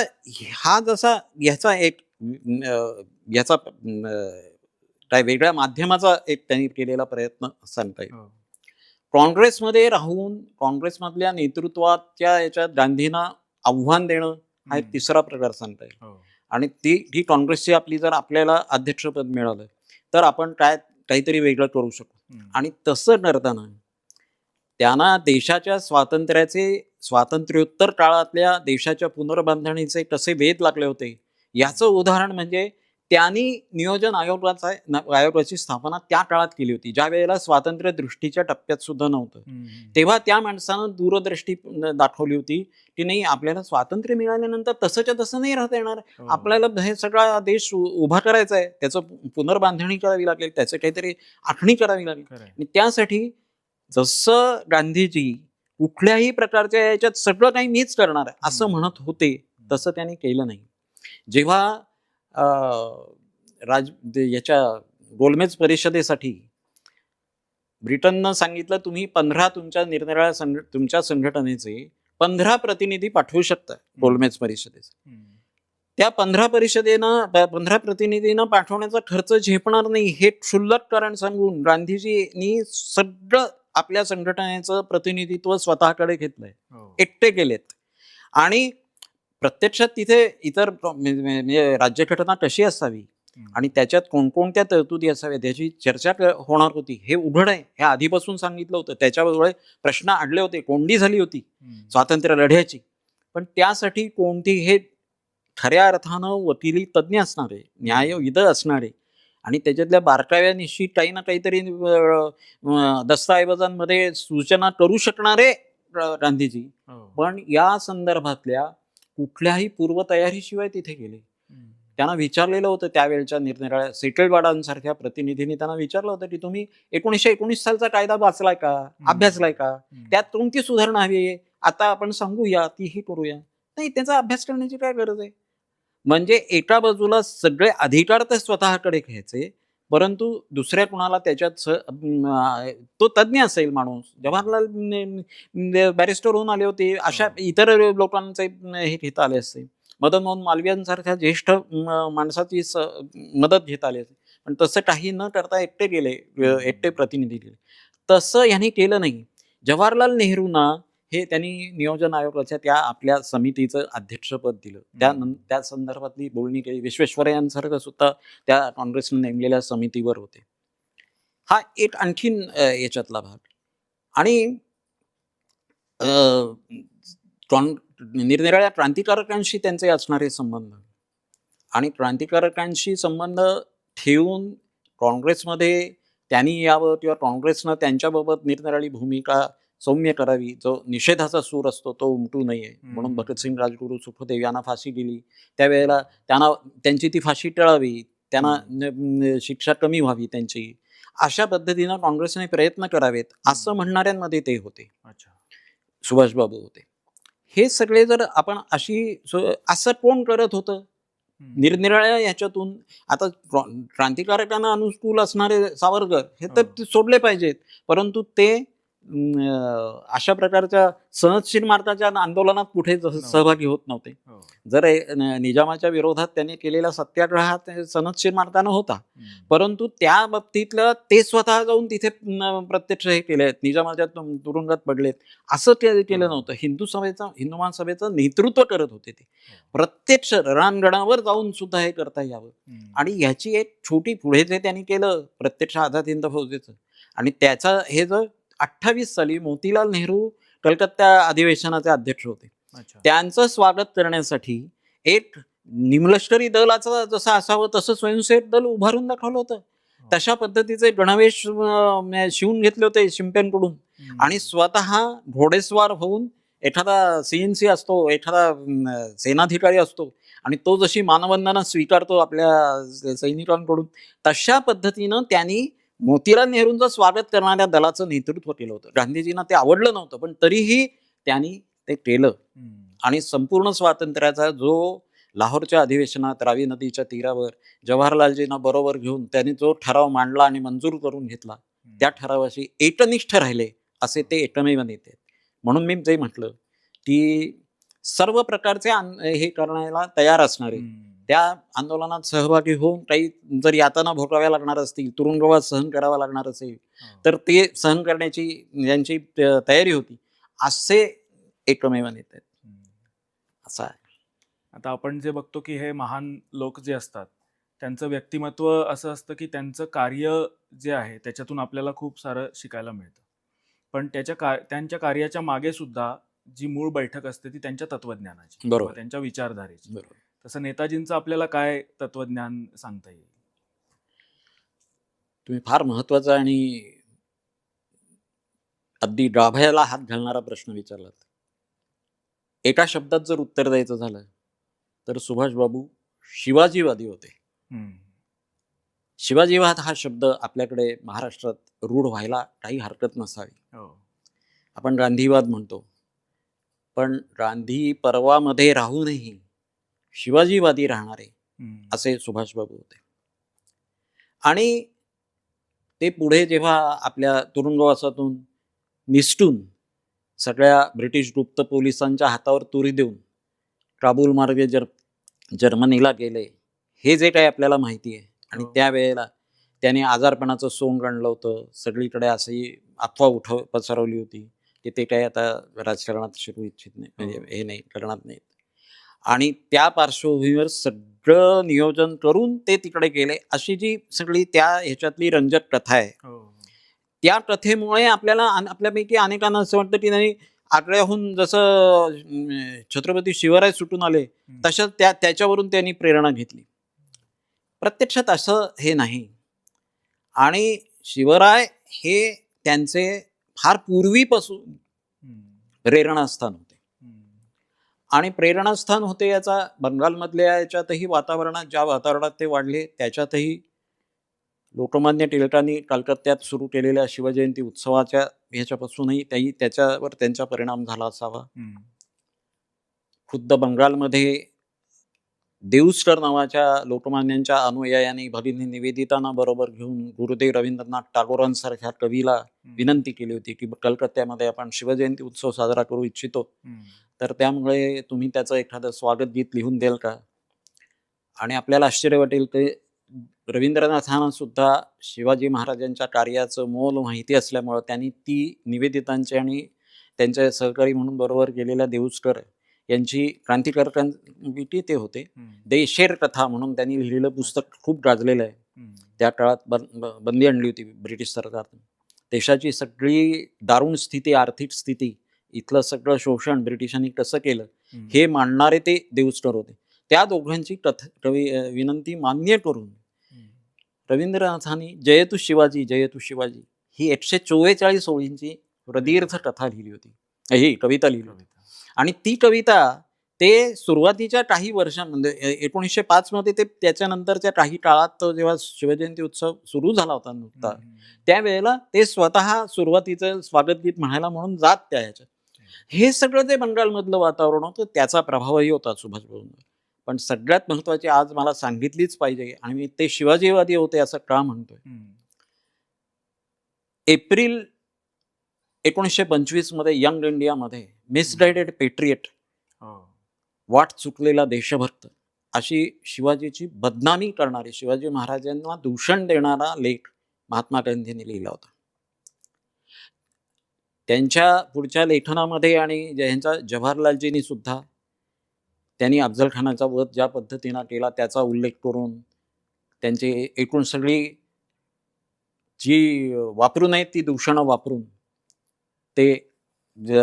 हा जसा ह्याचा एक ह्याचा काय वेगळ्या माध्यमाचा एक त्यांनी केलेला प्रयत्न सांगता येईल. काँग्रेसमध्ये राहून काँग्रेसमधल्या नेतृत्वाच्या याच्यात गांधींना आव्हान देणं हा एक तिसरा प्रकार सांगता येईल. आणि ती काँग्रेसची आपली जर आपल्याला अध्यक्षपद मिळालं तर आपण काहीतरी वेगळं करू शकू. आणि तसं करताना त्यांना देशाच्या स्वातंत्र्योत्तर काळातल्या देशाच्या पुनर्बांधणीचे कसे वेध लागले होते याचं उदाहरण म्हणजे त्यांनी नियोजन आयोगाची स्थापना त्या काळात केली होती, ज्या वेळेला स्वातंत्र्य दृष्टीच्या टप्प्यात सुद्धा नव्हतं. तेव्हा त्या माणसानं दूरदृष्टी दाखवली होती की नाही, आपल्याला स्वातंत्र्य मिळाल्यानंतर तसंच्या तसं नाही राहता येणार, आपल्याला हे सगळा देश उभा करायचा आहे, त्याचं पुनर्बांधणी करावी लागेल, त्याचं काहीतरी आखणी करावी लागेल. आणि त्यासाठी जसं गांधीजी कुठल्याही प्रकारच्या याच्यात सगळं काही मीच करणार आहे असं म्हणत होते तसं त्यांनी केलं नाही. जेव्हा याच्या गोलमेज परिषदेसाठी ब्रिटननं सांगितलं तुम्ही 15 तुमच्या निरनिराळ्या तुमच्या संघटनेचे 15 प्रतिनिधी पाठवू शकता गोलमेज परिषदेचे, त्या 15 प्रतिनिधींना पाठवण्याचा खर्च झेपणार नाही हे क्षुल्लक कारण सांगून गांधीजींनी सगळं आपल्या संघटनेचं प्रतिनिधित्व स्वतःकडे घेतलंय, एकटे केलेत. आणि प्रत्यक्षात तिथे इतर म्हणजे राज्यघटना कशी असावी आणि त्याच्यात कोणकोणत्या तरतुदी असाव्यात याची चर्चा होणार होती हे उघड आहे. हे आधीपासून सांगितलं होतं. त्याच्यामुळे प्रश्न अडले होते, कोंडी झाली होती स्वातंत्र्य लढ्याची. पण त्यासाठी कोणती हे खऱ्या अर्थानं वकिली तज्ज्ञ असणारे, न्यायविद असणारे आणि त्याच्यातल्या बारकाव्यानिशी काही ना काहीतरी दस्तऐवजांमध्ये सूचना करू शकणारे गांधीजी पण या संदर्भातल्या कुठल्याही पूर्वतयारीशिवाय तिथे गेले. त्यांना विचारलेलं होतं त्यावेळच्या निरनिराळ्या सेटलवाडांसारख्या प्रतिनिधींनी त्यांना विचारलं होतं की तुम्ही 1919 सालचा कायदा वाचलाय का, अभ्यासलाय का, त्यात कोणती सुधारणा हवी आहे, आता आपण सांगूया तीही करूया. नाही, त्याचा अभ्यास करण्याची काय गरज आहे. म्हणजे एका बाजूला सगळे अधिकार तर स्वतःकडे घ्यायचे, परंतु दुसऱ्या कुणाला त्याच्यात तो तज्ज्ञ असेल माणूस. जवाहरलाल बॅरिस्टर होऊन आले होते, अशा इतर लोकांचे हे घेता आले असते. मदन मोहन मालवीयांसारख्या ज्येष्ठ माणसाची मदत घेता आली असते. पण तसं काही न करता एकटे गेले, एकटे प्रतिनिधी गेले. तसं यांनी केलं नाही. जवाहरलाल नेहरूंना हे त्यांनी नियोजन आयोगाच्या त्या आपल्या समितीचं अध्यक्षपद दिलं. त्या संदर्भातली बोलणी केली. विश्वेश्वरय्यांसारखं सुद्धा त्या काँग्रेसने नेमलेल्या समितीवर होते. हा एक आणखीन याच्यातला भाग. आणि निरनिराळ्या क्रांतिकारकांशी त्यांचे असणारे संबंध आणि क्रांतिकारकांशी संबंध ठेवून काँग्रेसमध्ये त्यांनी यावं किंवा काँग्रेसनं त्यांच्याबाबत निरनिराळी भूमिका सौम्य करावी. जो निषेधाचा सूर असतो तो उमटू नये म्हणून भगतसिंग, राजगुरू, सुखदेव यांना फाशी दिली. त्यावेळेला त्यांची ती फाशी टळावी, त्यांना शिक्षा कमी व्हावी त्यांची, अशा पद्धतीनं काँग्रेसने प्रयत्न करावेत असं म्हणणाऱ्यांमध्ये ते होते. सुभाषबाबू होते. हे सगळे जर आपण असं कोण करत होतं निरनिराळ्या याच्यातून. आता क्रांतिकारकांना अनुकूल असणारे सावरकर हे तर सोडले पाहिजेत, परंतु ते अशा प्रकारच्या सनदशीर मार्गाच्या आंदोलनात कुठे सहभागी होत नव्हते. जर निजामाच्या विरोधात त्यांनी केलेला सत्याग्रहात सनदशीर मार्गाने होता, परंतु त्या बाबतीतलं ते स्वतः जाऊन तिथे प्रत्यक्ष हे केले, निजामाच्या तुरुंगात पडलेत असं केलं नव्हतं. हिंदू महासभेचं नेतृत्व करत होते ते. प्रत्यक्ष रणांगणावर जाऊन सुद्धा हे करता यावं. आणि ह्याची एक छोटी पुढे जे त्यांनी केलं प्रत्यक्ष आझाद हिंद फौजेचं, आणि त्याचा हे जर 28 साली मोतीलाल नेहरू कलकत्ता अधिवेशनाचे अध्यक्ष होते. त्यांचं स्वागत करण्यासाठी एक निमलष्करी दलाचं जसं असावं तसं स्वयंसेवक दल उभारून दाखवलं होतं. तशा पद्धतीचे गणवेश शिवून घेतले होते शिंप्यांकडून आणि स्वतः घोडेस्वार होऊन एखादा सीएनसी असतो, एखादा सेनाधिकारी असतो आणि तो जशी मानवंदना स्वीकारतो आपल्या सैनिकांकडून, तशा पद्धतीनं त्यांनी मोतीलाल नेहरूंचं स्वागत करणाऱ्या दलाचं नेतृत्व केलं होतं. गांधीजींना ते आवडलं नव्हतं, पण तरीही त्यांनी ते केलं. आणि संपूर्ण स्वातंत्र्याचा जो लाहोरच्या अधिवेशनात रावी नदीच्या तीरावर जवाहरलालजींना बरोबर घेऊन त्यांनी जो ठराव मांडला आणि मंजूर करून घेतला, त्या ठरावाशी एकनिष्ठ राहिले असे ते एकमेव नेते. म्हणून मी जे म्हटलं की सर्व प्रकारचे हे करण्याला तयार असणारे, त्या आंदोलनात सहभागी होऊन काही जर यातना भोगाव्या लागणार असतील, तुरुंगवास सहन करावा लागणार असेल तर ते सहन करण्याची ज्यांची तयारी होती असे एकमेव नेते असं आहे. आता आपण जे बघतो की हे महान लोक जे असतात त्यांचं व्यक्तिमत्व असं असतं की त्यांचं कार्य जे आहे त्याच्यातून आपल्याला खूप सारं शिकायला मिळतं, पण त्यांच्या कार्याच्या मागे सुद्धा जी मूळ बैठक असते ती त्यांच्या तत्वज्ञानाची, बरोबर, त्यांच्या विचारधारेची. बरोबर. तसं नेताजींचं आपल्याला काय तत्वज्ञान सांगता येईल? तुम्ही फार महत्वाचा आणि अगदी गाभ्याला हात घालणारा प्रश्न विचारलात. एका शब्दात जर उत्तर द्यायचं झालं तर सुभाषबाबू शिवाजीवादी होते. शिवाजीवाद हा शब्द आपल्याकडे महाराष्ट्रात रूढ व्हायला काही हरकत नसावी. आपण गांधीवाद म्हणतो, पण गांधी पर्वामध्ये राहूनही शिवाजीवादी राहणारे असे सुभाषबाबू होते. आणि ते पुढे जेव्हा आपल्या तुरुंगवासातून निसटून सगळ्या ब्रिटिश गुप्त पोलिसांच्या हातावर तुरी देऊन काबूल मार्गे जर्मनीला गेले, हे जे काही आपल्याला माहिती आहे. आणि त्यावेळेला त्याने आजारपणाचं सोंग आणलं होतं, सगळीकडे अशी अफवा पसरवली होती की ते काही आता राजकारणात शिकू इच्छित नाही, म्हणजे हे नाही करणार नाहीत. आणि त्या पार्श्वभूमीवर सगळं नियोजन करून ते तिकडे गेले, अशी जी सगळी त्या ह्याच्यातली रंजक कथा आहे. त्या कथेमुळे आपल्याला आपल्यापैकी अनेकांना असं वाटतं की नाही, आग्र्याहून जसं छत्रपती शिवराय सुटून आले तसं त्याच्यावरून त्यांनी प्रेरणा घेतली. प्रत्यक्षात असं हे नाही. आणि शिवराय हे त्यांचे फार पूर्वीपासून प्रेरणास्थान होते. आणि प्रेरणास्थान होते याचा बंगालमधल्या याच्यातही वातावरणात, ज्या वातावरणात ते वाढले त्याच्यातही लोकमान्य टिळकांनी कलकत्त्यात सुरू केलेल्या शिवजयंती उत्सवाच्या ह्याच्यापासूनही त्याच्यावर त्यांचा परिणाम झाला असावा. खुद्द बंगालमध्ये देऊस्कर नावाच्या लोकमान्यांच्या अनुयायांनी भगिनी निवेदितांना बरोबर घेऊन गुरुदेव रवींद्रनाथ टागोरांसारख्या कवीला विनंती केली होती की कलकत्त्यामध्ये आपण शिवजयंती उत्सव साजरा करू इच्छितो, तर त्यामुळे तुम्ही त्याचं एखादं स्वागत गीत लिहून द्याल का. आणि आपल्याला आश्चर्य वाटेल की रवींद्रनाथांना सुद्धा शिवाजी महाराजांच्या कार्याचं मोल माहिती असल्यामुळं त्यांनी ती निवेदितांची आणि त्यांचे सहकारी म्हणून बरोबर गेलेल्या देऊस्कर यांची क्रांतिकारकांपैकी ते होते. देशेर कथा म्हणून त्यांनी लिहिलेलं पुस्तक खूप गाजलेलं आहे. त्या काळात बंदी आणली होती ब्रिटिश सरकारने. देशाची सगळी दारुण स्थिती, आर्थिक स्थिती, इथलं सगळं शोषण ब्रिटिशांनी कसं केलं हे मांडणारे ते देऊस्कर होते. त्या दोघांची विनंती मान्य करून रवींद्रनाथांनी जयतु शिवाजी जयतु शिवाजी ही 144 ओळींची प्रदीर्घ कथा लिहिली होती, ही कविता लिहिली होती. आणि ती कविता ते सुरुवातीच्या काही वर्षांमध्ये 1905 मध्ये ते त्याच्यानंतरच्या काही काळात जेव्हा शिवजयंती उत्सव सुरू झाला होता नुकता, त्यावेळेला ते स्वतः सुरुवातीचं स्वागत गीत म्हणायला म्हणून जात त्या ह्याच्यात. हे सगळं ते बंगालमधलं वातावरण होतं, त्याचा प्रभावही होता सुभाषबाबूंवर. पण सगळ्यात महत्वाची आज मला सांगितलीच पाहिजे, आणि मी ते शिवाजीवादी होते असं का म्हणतोय. एप्रिल 1925 मध्ये यंग इंडियामध्ये मिसगाइडेड पेट्रियट, वाट चुकलेला देशभक्त, अशी शिवाजीची बदनामी करणारी, शिवाजी महाराजांना दूषण देणारा लेख महात्मा गांधींनी लिहिला होता. त्यांच्या पुढच्या लेखनामध्ये आणि ह्यांचा जवाहरलालजींनी सुद्धा त्यांनी अफजल खानाचा वध ज्या पद्धतीनं केला त्याचा उल्लेख करून त्यांची एकूण सगळी जी वापरू नयेत ती दूषणं वापरून ते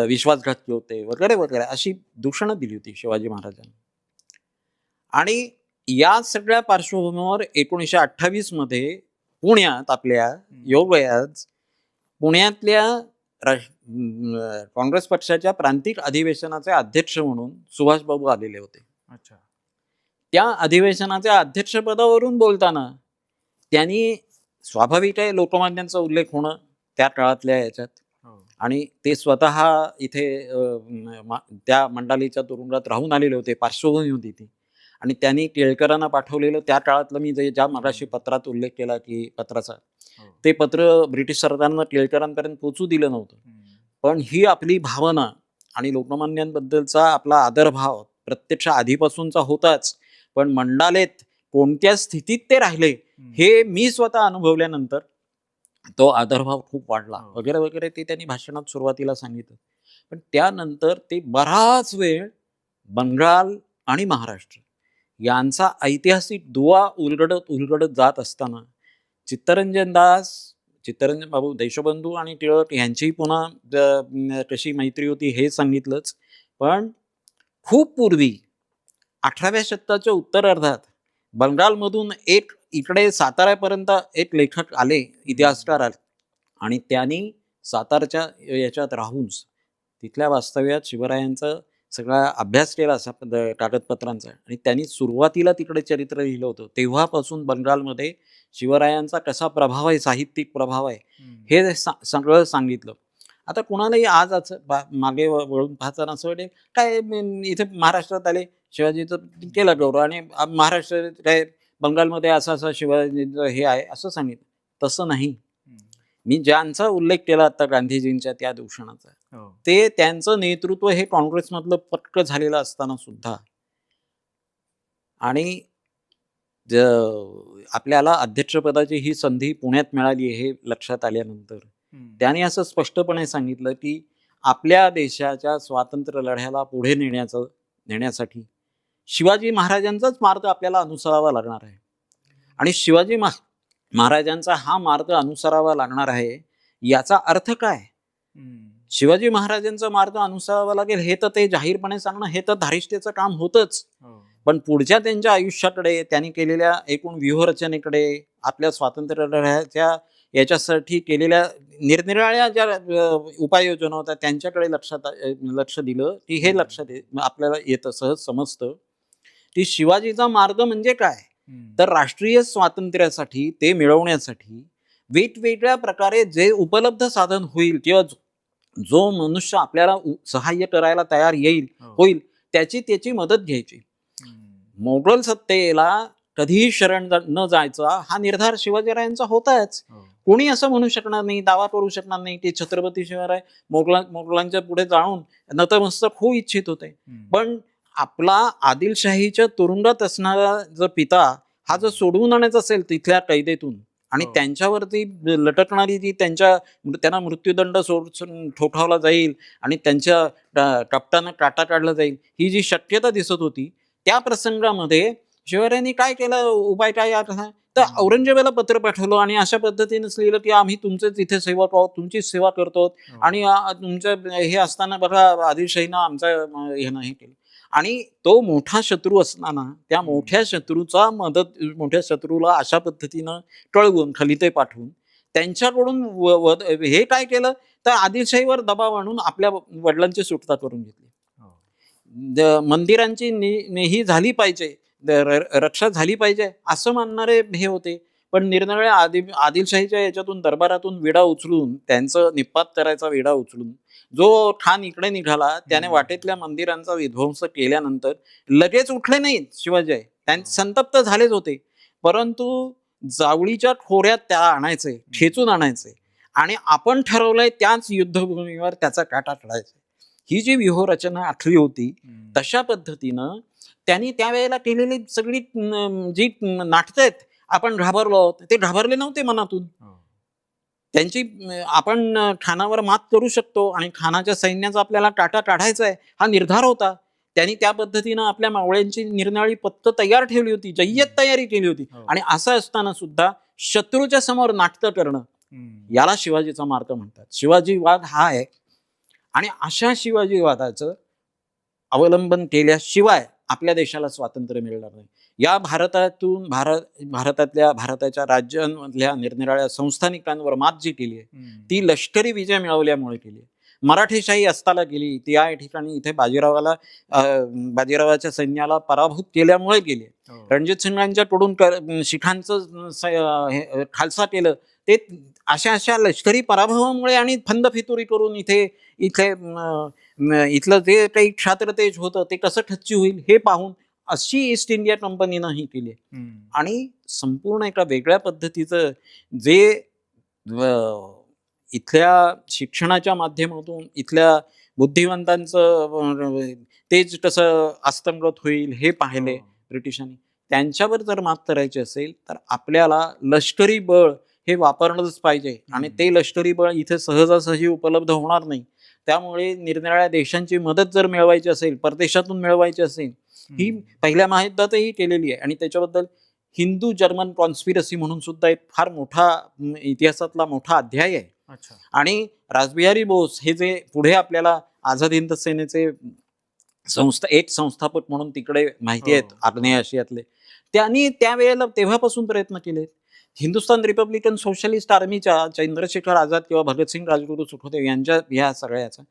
विश्वासघातकी होते वगैरे वगैरे अशी दूषणं दिली होती शिवाजी महाराजांनी. आणि या सगळ्या पार्श्वभूमीवर 1928 मध्ये पुण्यात आपल्या योगयाज पुण्यातल्या काँग्रेस पक्षाच्या प्रांतिक अधिवेशनाचे अध्यक्ष म्हणून सुभाषबाबू आलेले होते. त्या अधिवेशनाच्या अध्यक्षपदावरून बोलताना त्यांनी स्वाभाविक आहे लोकमान्यांचा उल्लेख होणं त्या काळातल्या याच्यात, आणि ते स्वतः इथे त्या मंडालीच्या तुरुंगात राहून आलेले होते, पार्श्वभूमी होती ती. आणि त्यांनी टिळकरांना पाठवलेलं त्या काळातलं मी ज्या मगाशी पत्रात उल्लेख केला की पत्राचा, ते पत्र ब्रिटिश सरकारनं टिळकरांपर्यंत पोचू दिलं नव्हतं. पण ही आपली भावना आणि लोकमान्यांबद्दलचा आपला आदरभाव प्रत्यक्ष आधीपासूनचा होताच, पण मंडालेत कोणत्या स्थितीत ते राहिले हे मी स्वतः अनुभवल्यानंतर तो आदरभाव खूप वाढला वगैरे वगैरे, ते त्यांनी भाषणात सुरुवातीला सांगितलं. पण त्यानंतर ते बराच वेळ बंगाल आणि महाराष्ट्र यांचा ऐतिहासिक दुवा उलगडत जात असताना चित्तरंजन बाबू देशबंधू आणि टिळक यांची पुन्हा कशी मैत्री होती हे सांगितलंच. पण खूप पूर्वी 18व्या शतकाच्या उत्तरार्धात बंगालमधून एक इकडे साताऱ्यापर्यंत एक लेखक आले, इतिहासकार आले, आणि त्यांनी सातारच्या याच्यात राहून तिथल्या वास्तव्यात शिवरायांचा सगळा अभ्यास केला असा कागदपत्रांचा, आणि त्यांनी सुरुवातीला तिकडे चरित्र लिहिलं होतं. तेव्हापासून बंगालमध्ये शिवरायांचा कसा प्रभाव आहे, साहित्यिक प्रभाव आहे, हे सगळं सांगितलं. आता कुणालाही आज मागे वळून पाहताना असं वाटेल काय इथे महाराष्ट्रात आले, शिवाजीचं केला गौरव, आणि महाराष्ट्र काय बंगालमध्ये असं शिवाजीचं हे आहे असं सांगितलं. तसं नाही. मी ज्यांचा उल्लेख केला आता गांधीजींच्या त्या दूषणाचा, ते त्यांचं नेतृत्व हे काँग्रेसमधलं पक्क झालेलं असताना सुद्धा, आणि आपल्याला अध्यक्षपदाची ही संधी पुण्यात मिळाली हे लक्षात आल्यानंतर त्यांनी असं स्पष्टपणे सांगितलं की आपल्या देशाच्या स्वातंत्र्य लढ्याला पुढे नेण्यासाठी शिवाजी महाराजांचाच मार्ग आपल्याला अनुसरावा लागणार आहे. आणि शिवाजी महाराजांचा हा मार्ग अनुसरावा लागणार आहे याचा अर्थ काय? शिवाजी महाराजांचा मार्ग अनुसरावा लागेल हे तर ते जाहीरपणे सांगणं हे तर धारिष्ठतेचं काम होतच. पण पुढच्या त्यांच्या आयुष्याकडे, त्यांनी केलेल्या एकूण व्यूहरचनेकडे, आपल्या स्वातंत्र्य लढ्याच्या याच्यासाठी केलेल्या निरनिराळ्या ज्या उपाययोजना होत्या त्यांच्याकडे लक्ष दिलं की हे लक्षात आपल्याला येतं, सहज समजतं की शिवाजीचा मार्ग म्हणजे काय. तर राष्ट्रीय स्वातंत्र्यासाठी, ते मिळवण्यासाठी वेगवेगळ्या प्रकारे जे उपलब्ध साधन होईल किंवा जो मनुष्य आपल्याला सहाय्य करायला तयार होईल त्याची मदत घ्यायची. मोगल सत्तेला कधीही शरण न जायचा हा निर्धार शिवाजीरायांचा होताच. कोणी असं म्हणू शकणार नाही, दावा करू शकणार नाही की छत्रपती शिवराय मोगलांच्या पुढे जाऊन नतमस्तक होऊ इच्छित होते. पण आपला आदिलशाहीच्या तुरुंगात असणारा जर पिता हा जर सोडवून आणायचा असेल तिथल्या कैदेतून आणि त्यांच्यावरती लटकणारी जी त्यांना मृत्यूदंड ठोठावला जाईल आणि त्यांच्या कप्तानं काटा काढला जाईल ही जी शक्यता दिसत होती, त्या प्रसंगामध्ये शिवरायांनी काय केलं, उपाय काय तर औरंगजेबाला पत्र पाठवलं आणि अशा पद्धतीने लिहिलं की आम्ही तुमचेच इथे सेवक आहोत, तुमचीच सेवा करतो आणि तुमचं हे असताना बघा आदिलशाहीनं आमचं हे नाही केलं. आणि तो मोठा शत्रू असताना त्या मोठ्या शत्रूला अशा पद्धतीनं कळवून खलिते पाठवून त्यांच्याकडून हे काय केलं तर आदिलशाहीवर दबाव आणून आपल्या वडिलांची सुटका करून घेतली. मंदिरांची ही झाली पाहिजे, रक्षा झाली पाहिजे असं मानणारे हे होते. पण निरनिराळ्या आदिलशाहीच्या याच्यातून दरबारातून विडा उचलून, त्यांचं निपात करायचा विडा उचलून जो ठाण इकडे निघाला त्याने वाटेतल्या मंदिरांचा विध्वंस केल्यानंतर लगेच उठले नाहीत शिवाजी. संतप्त झालेच होते, परंतु जावळीच्या खोऱ्यात त्याला आणायचे, खेचून आणायचे आणि आपण ठरवलंय त्याच युद्धभूमीवर त्याचा काटा काढायचा. ही जी व्यूहरचना आखली होती तशा पद्धतीनं त्यांनी त्यावेळेला केलेली सगळी जी नाटकं आहेत, आपण घाबरलो, ते घाबरले नव्हते मनातून. त्यांची आपण ठाणावर मात करू शकतो आणि ठाणाच्या सैन्याचा आपल्याला काटा काढायचा आहे हा निर्धार होता. त्यांनी त्या पद्धतीनं आपल्या मावळ्यांची निरनिराळी पत्त तयार ठेवली होती, जय्यत तयारी केली होती. आणि असं असताना सुद्धा शत्रूच्या समोर नाटकं करणं याला शिवाजीचा मार्ग म्हणतात. शिवाजीवाद हा आहे आणि अशा शिवाजीवादाचं अवलंबन केल्याशिवाय आपल्या देशाला स्वातंत्र्य मिळणार नाही. या भारताच्या राज्यांमधल्या निरनिराळ्या संस्थानिकांवर मात जी केली आहे ती लष्करी विजय मिळवल्यामुळे केली आहे. मराठेशाही अस्ताला केली ती या ठिकाणी इथे बाजीरावाच्या सैन्याला पराभूत केल्यामुळे केली आहे. रणजित सिंगांच्याकडून शिखांचं खालसा केलं ते अशा लष्करी पराभवामुळे आणि फंद फितुरी करून इथलं जे काही क्षात्रतेज होतं ते कसं ठच्ची होईल हे पाहून अशी ईस्ट इंडिया कंपनीनं ही केली. आणि संपूर्ण एका वेगळ्या पद्धतीचं जे इथल्या शिक्षणाच्या माध्यमातून इथल्या बुद्धिवंतांचं तेज कसं अस्तंगत होईल हे पाहिले ब्रिटिशांनी. त्यांच्यावर जर मात करायची असेल तर आपल्याला लष्करी बळ हे वापरणंच पाहिजे आणि ते लष्करी बळ इथे सहजासहजी उपलब्ध होणार नाही. त्यामुळे निरनिराळ्या देशांची मदत जर मिळवायची असेल, परदेशातून मिळवायची असेल, ही पहिल्या महायुद्धातही केलेली आहे. आणि त्याच्याबद्दल हिंदू जर्मन कॉन्स्पिरसी म्हणून सुद्धा एक फार मोठा इतिहासातला मोठा अध्याय आहे. आणि रासबिहारी बोस हे जे पुढे आपल्याला आझाद हिंद सेनेचे एक संस्थापक म्हणून तिकडे माहिती आहेत आग्नेय आशियातले, त्यांनी त्यावेळेला तेव्हापासून प्रयत्न केले. हिंदुस्थान रिपब्लिकन सोशलिस्ट आर्मीच्या चंद्रशेखर आझाद किंवा भगतसिंग राजगुरू सुखदेव यांच्या ह्या सगळ्याचा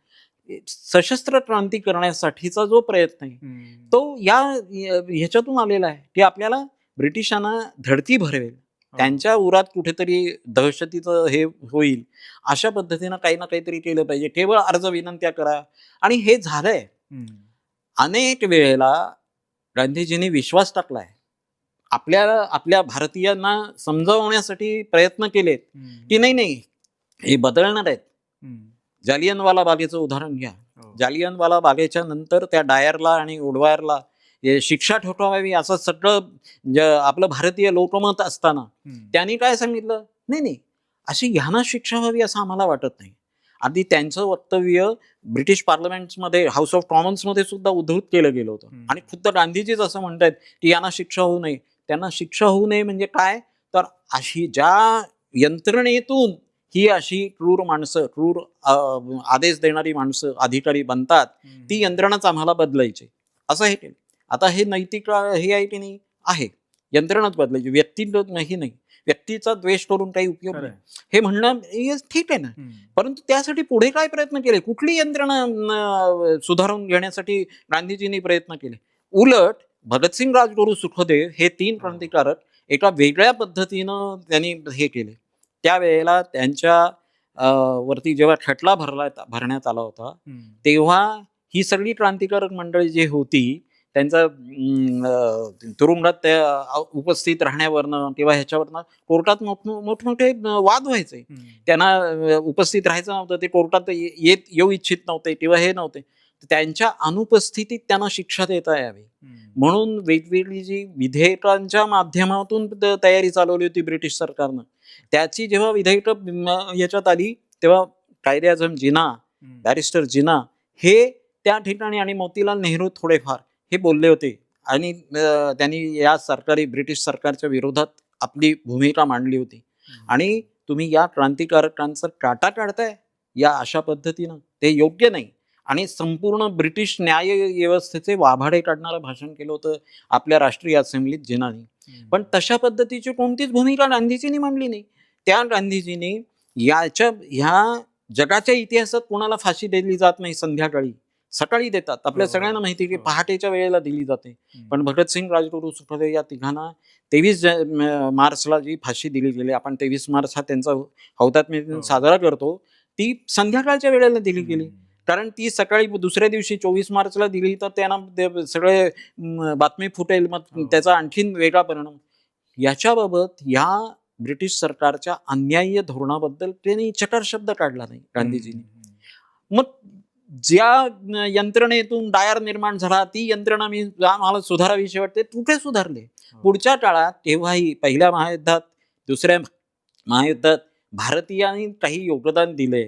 सशस्त्र क्रांती करण्यासाठीचा जो प्रयत्न आहे तो ह्याच्यातून आलेला आहे की आपल्याला ब्रिटिशांना धडकी भरवेल, त्यांच्या उरात कुठेतरी दहशतीचं हे होईल अशा पद्धतीनं काही ना काहीतरी केलं पाहिजे. केवळ अर्ज विनंत्या करा. आणि हे झालंय. अनेक वेळेला गांधीजींनी विश्वास टाकलाय, आपल्या भारतीयांना समजावण्यासाठी प्रयत्न केलेत की नाही हे बदलणार आहेत. जालियनवाला बागेचं उदाहरण घ्या. जालियनवाला बागेच्या नंतर त्या डायरला आणि उडवायरला शिक्षा ठोठावावी असं सगळं आपलं भारतीय लोकमत असताना त्यांनी काय सांगितलं, नाही अशी ह्यांना शिक्षा व्हावी असं आम्हाला वाटत नाही. आधी त्यांचं वक्तव्य ब्रिटिश पार्लमेंटमध्ये, हाऊस ऑफ कॉमन्समध्ये सुद्धा उद्धृत केलं गेलं होतं. आणि खुद्द गांधीजीच असं म्हणतात की यांना शिक्षा होऊ नये. त्यांना शिक्षा होऊ नये म्हणजे काय, तर अशी ज्या यंत्रणेतून ही अशी क्रूर माणसं, क्रूर आदेश देणारी माणसं अधिकारी बनतात, ती यंत्रणाच आम्हाला बदलायची, असं हे केलं. आता हे नैतिक हे आहे की नाही, आहे, यंत्रणाच बदलायची, व्यक्ती नाही. व्यक्तीचा द्वेष करून काही उपयोग नाही हे म्हणणं ठीक आहे ना. परंतु त्यासाठी पुढे काय प्रयत्न केले, कुठली यंत्रणा सुधारून घेण्यासाठी गांधीजींनी प्रयत्न केले. उलट भगतसिंग, राजगुरू, सुखदेव हे 3 क्रांतिकारक एका वेगळ्या पद्धतीनं त्यांनी हे केले. त्यावेळेला त्यांच्या वरती जेव्हा खटला भरण्यात आला होता, तेव्हा ही सगळी क्रांतिकारक मंडळी जी होती त्यांचा तुरुंगात उपस्थित राहण्यावरनं किंवा ह्याच्यावरनं कोर्टात मोठमोठे वाद व्हायचे. त्यांना उपस्थित राहायचं नव्हतं, ते कोर्टात येऊ इच्छित नव्हते किंवा हे नव्हते. त्यांच्या अनुपस्थितीत त्यांना शिक्षा देता यावी म्हणून वेगवेगळी जी विधेयकांच्या माध्यमातून तयारी चालवली होती ब्रिटिश सरकारनं, त्याची जेव्हा विधेयकं याच्यात आली तेव्हा कायदे आझम जिना, बॅरिस्टर जिना हे त्या ठिकाणी आणि मोतीलाल नेहरू थोडेफार हे बोलले होते आणि त्यांनी या ब्रिटिश सरकारच्या विरोधात आपली भूमिका मांडली होती. आणि तुम्ही या क्रांतिकारकांचा काटा काढताय या अशा पद्धतीनं, ते योग्य नाही. आणि संपूर्ण ब्रिटिश न्याय व्यवस्थेचे वाभाडे काढणारं भाषण केलं होतं आपल्या राष्ट्रीय असेंब्लीत जिनानी. पण तशा पद्धतीची कोणतीच भूमिका गांधीजींनी मांडली नाही. त्या गांधीजींनी ह्या जगाच्या इतिहासात कोणाला फाशी दिली जात नाही संध्याकाळी, सकाळी देतात. आपल्या सगळ्यांना माहिती की पहाटेच्या वेळेला दिली जाते. पण भगतसिंग, राजगुरू, सुखदेव या तिघांना 23 मार्चला जी फाशी दिली गेली, आपण 23 मार्च हा त्यांचा हौतात्म्य दिन साजरा करतो, ती संध्याकाळच्या वेळेला दिली गेली. कारण ती सकाळी दुसऱ्या दिवशी 24 मार्चला दिली तर त्यांना सगळे बातमी फुटेल, मग त्याचा आणखीन वेगळा परिणाम. याच्याबाबत या ब्रिटिश सरकारच्या अन्याय्य धोरणाबद्दल त्यांनी चकार शब्द काढला नाही गांधीजींनी. मग ज्या यंत्रणेतून डायर निर्माण झाला, ती यंत्रणा मला सुधारावीशी वाटते, कुठे सुधारले पुढच्या काळात. तेव्हाही पहिल्या महायुद्धात, दुसऱ्या महायुद्धात भारतीयांनी काही योगदान दिले,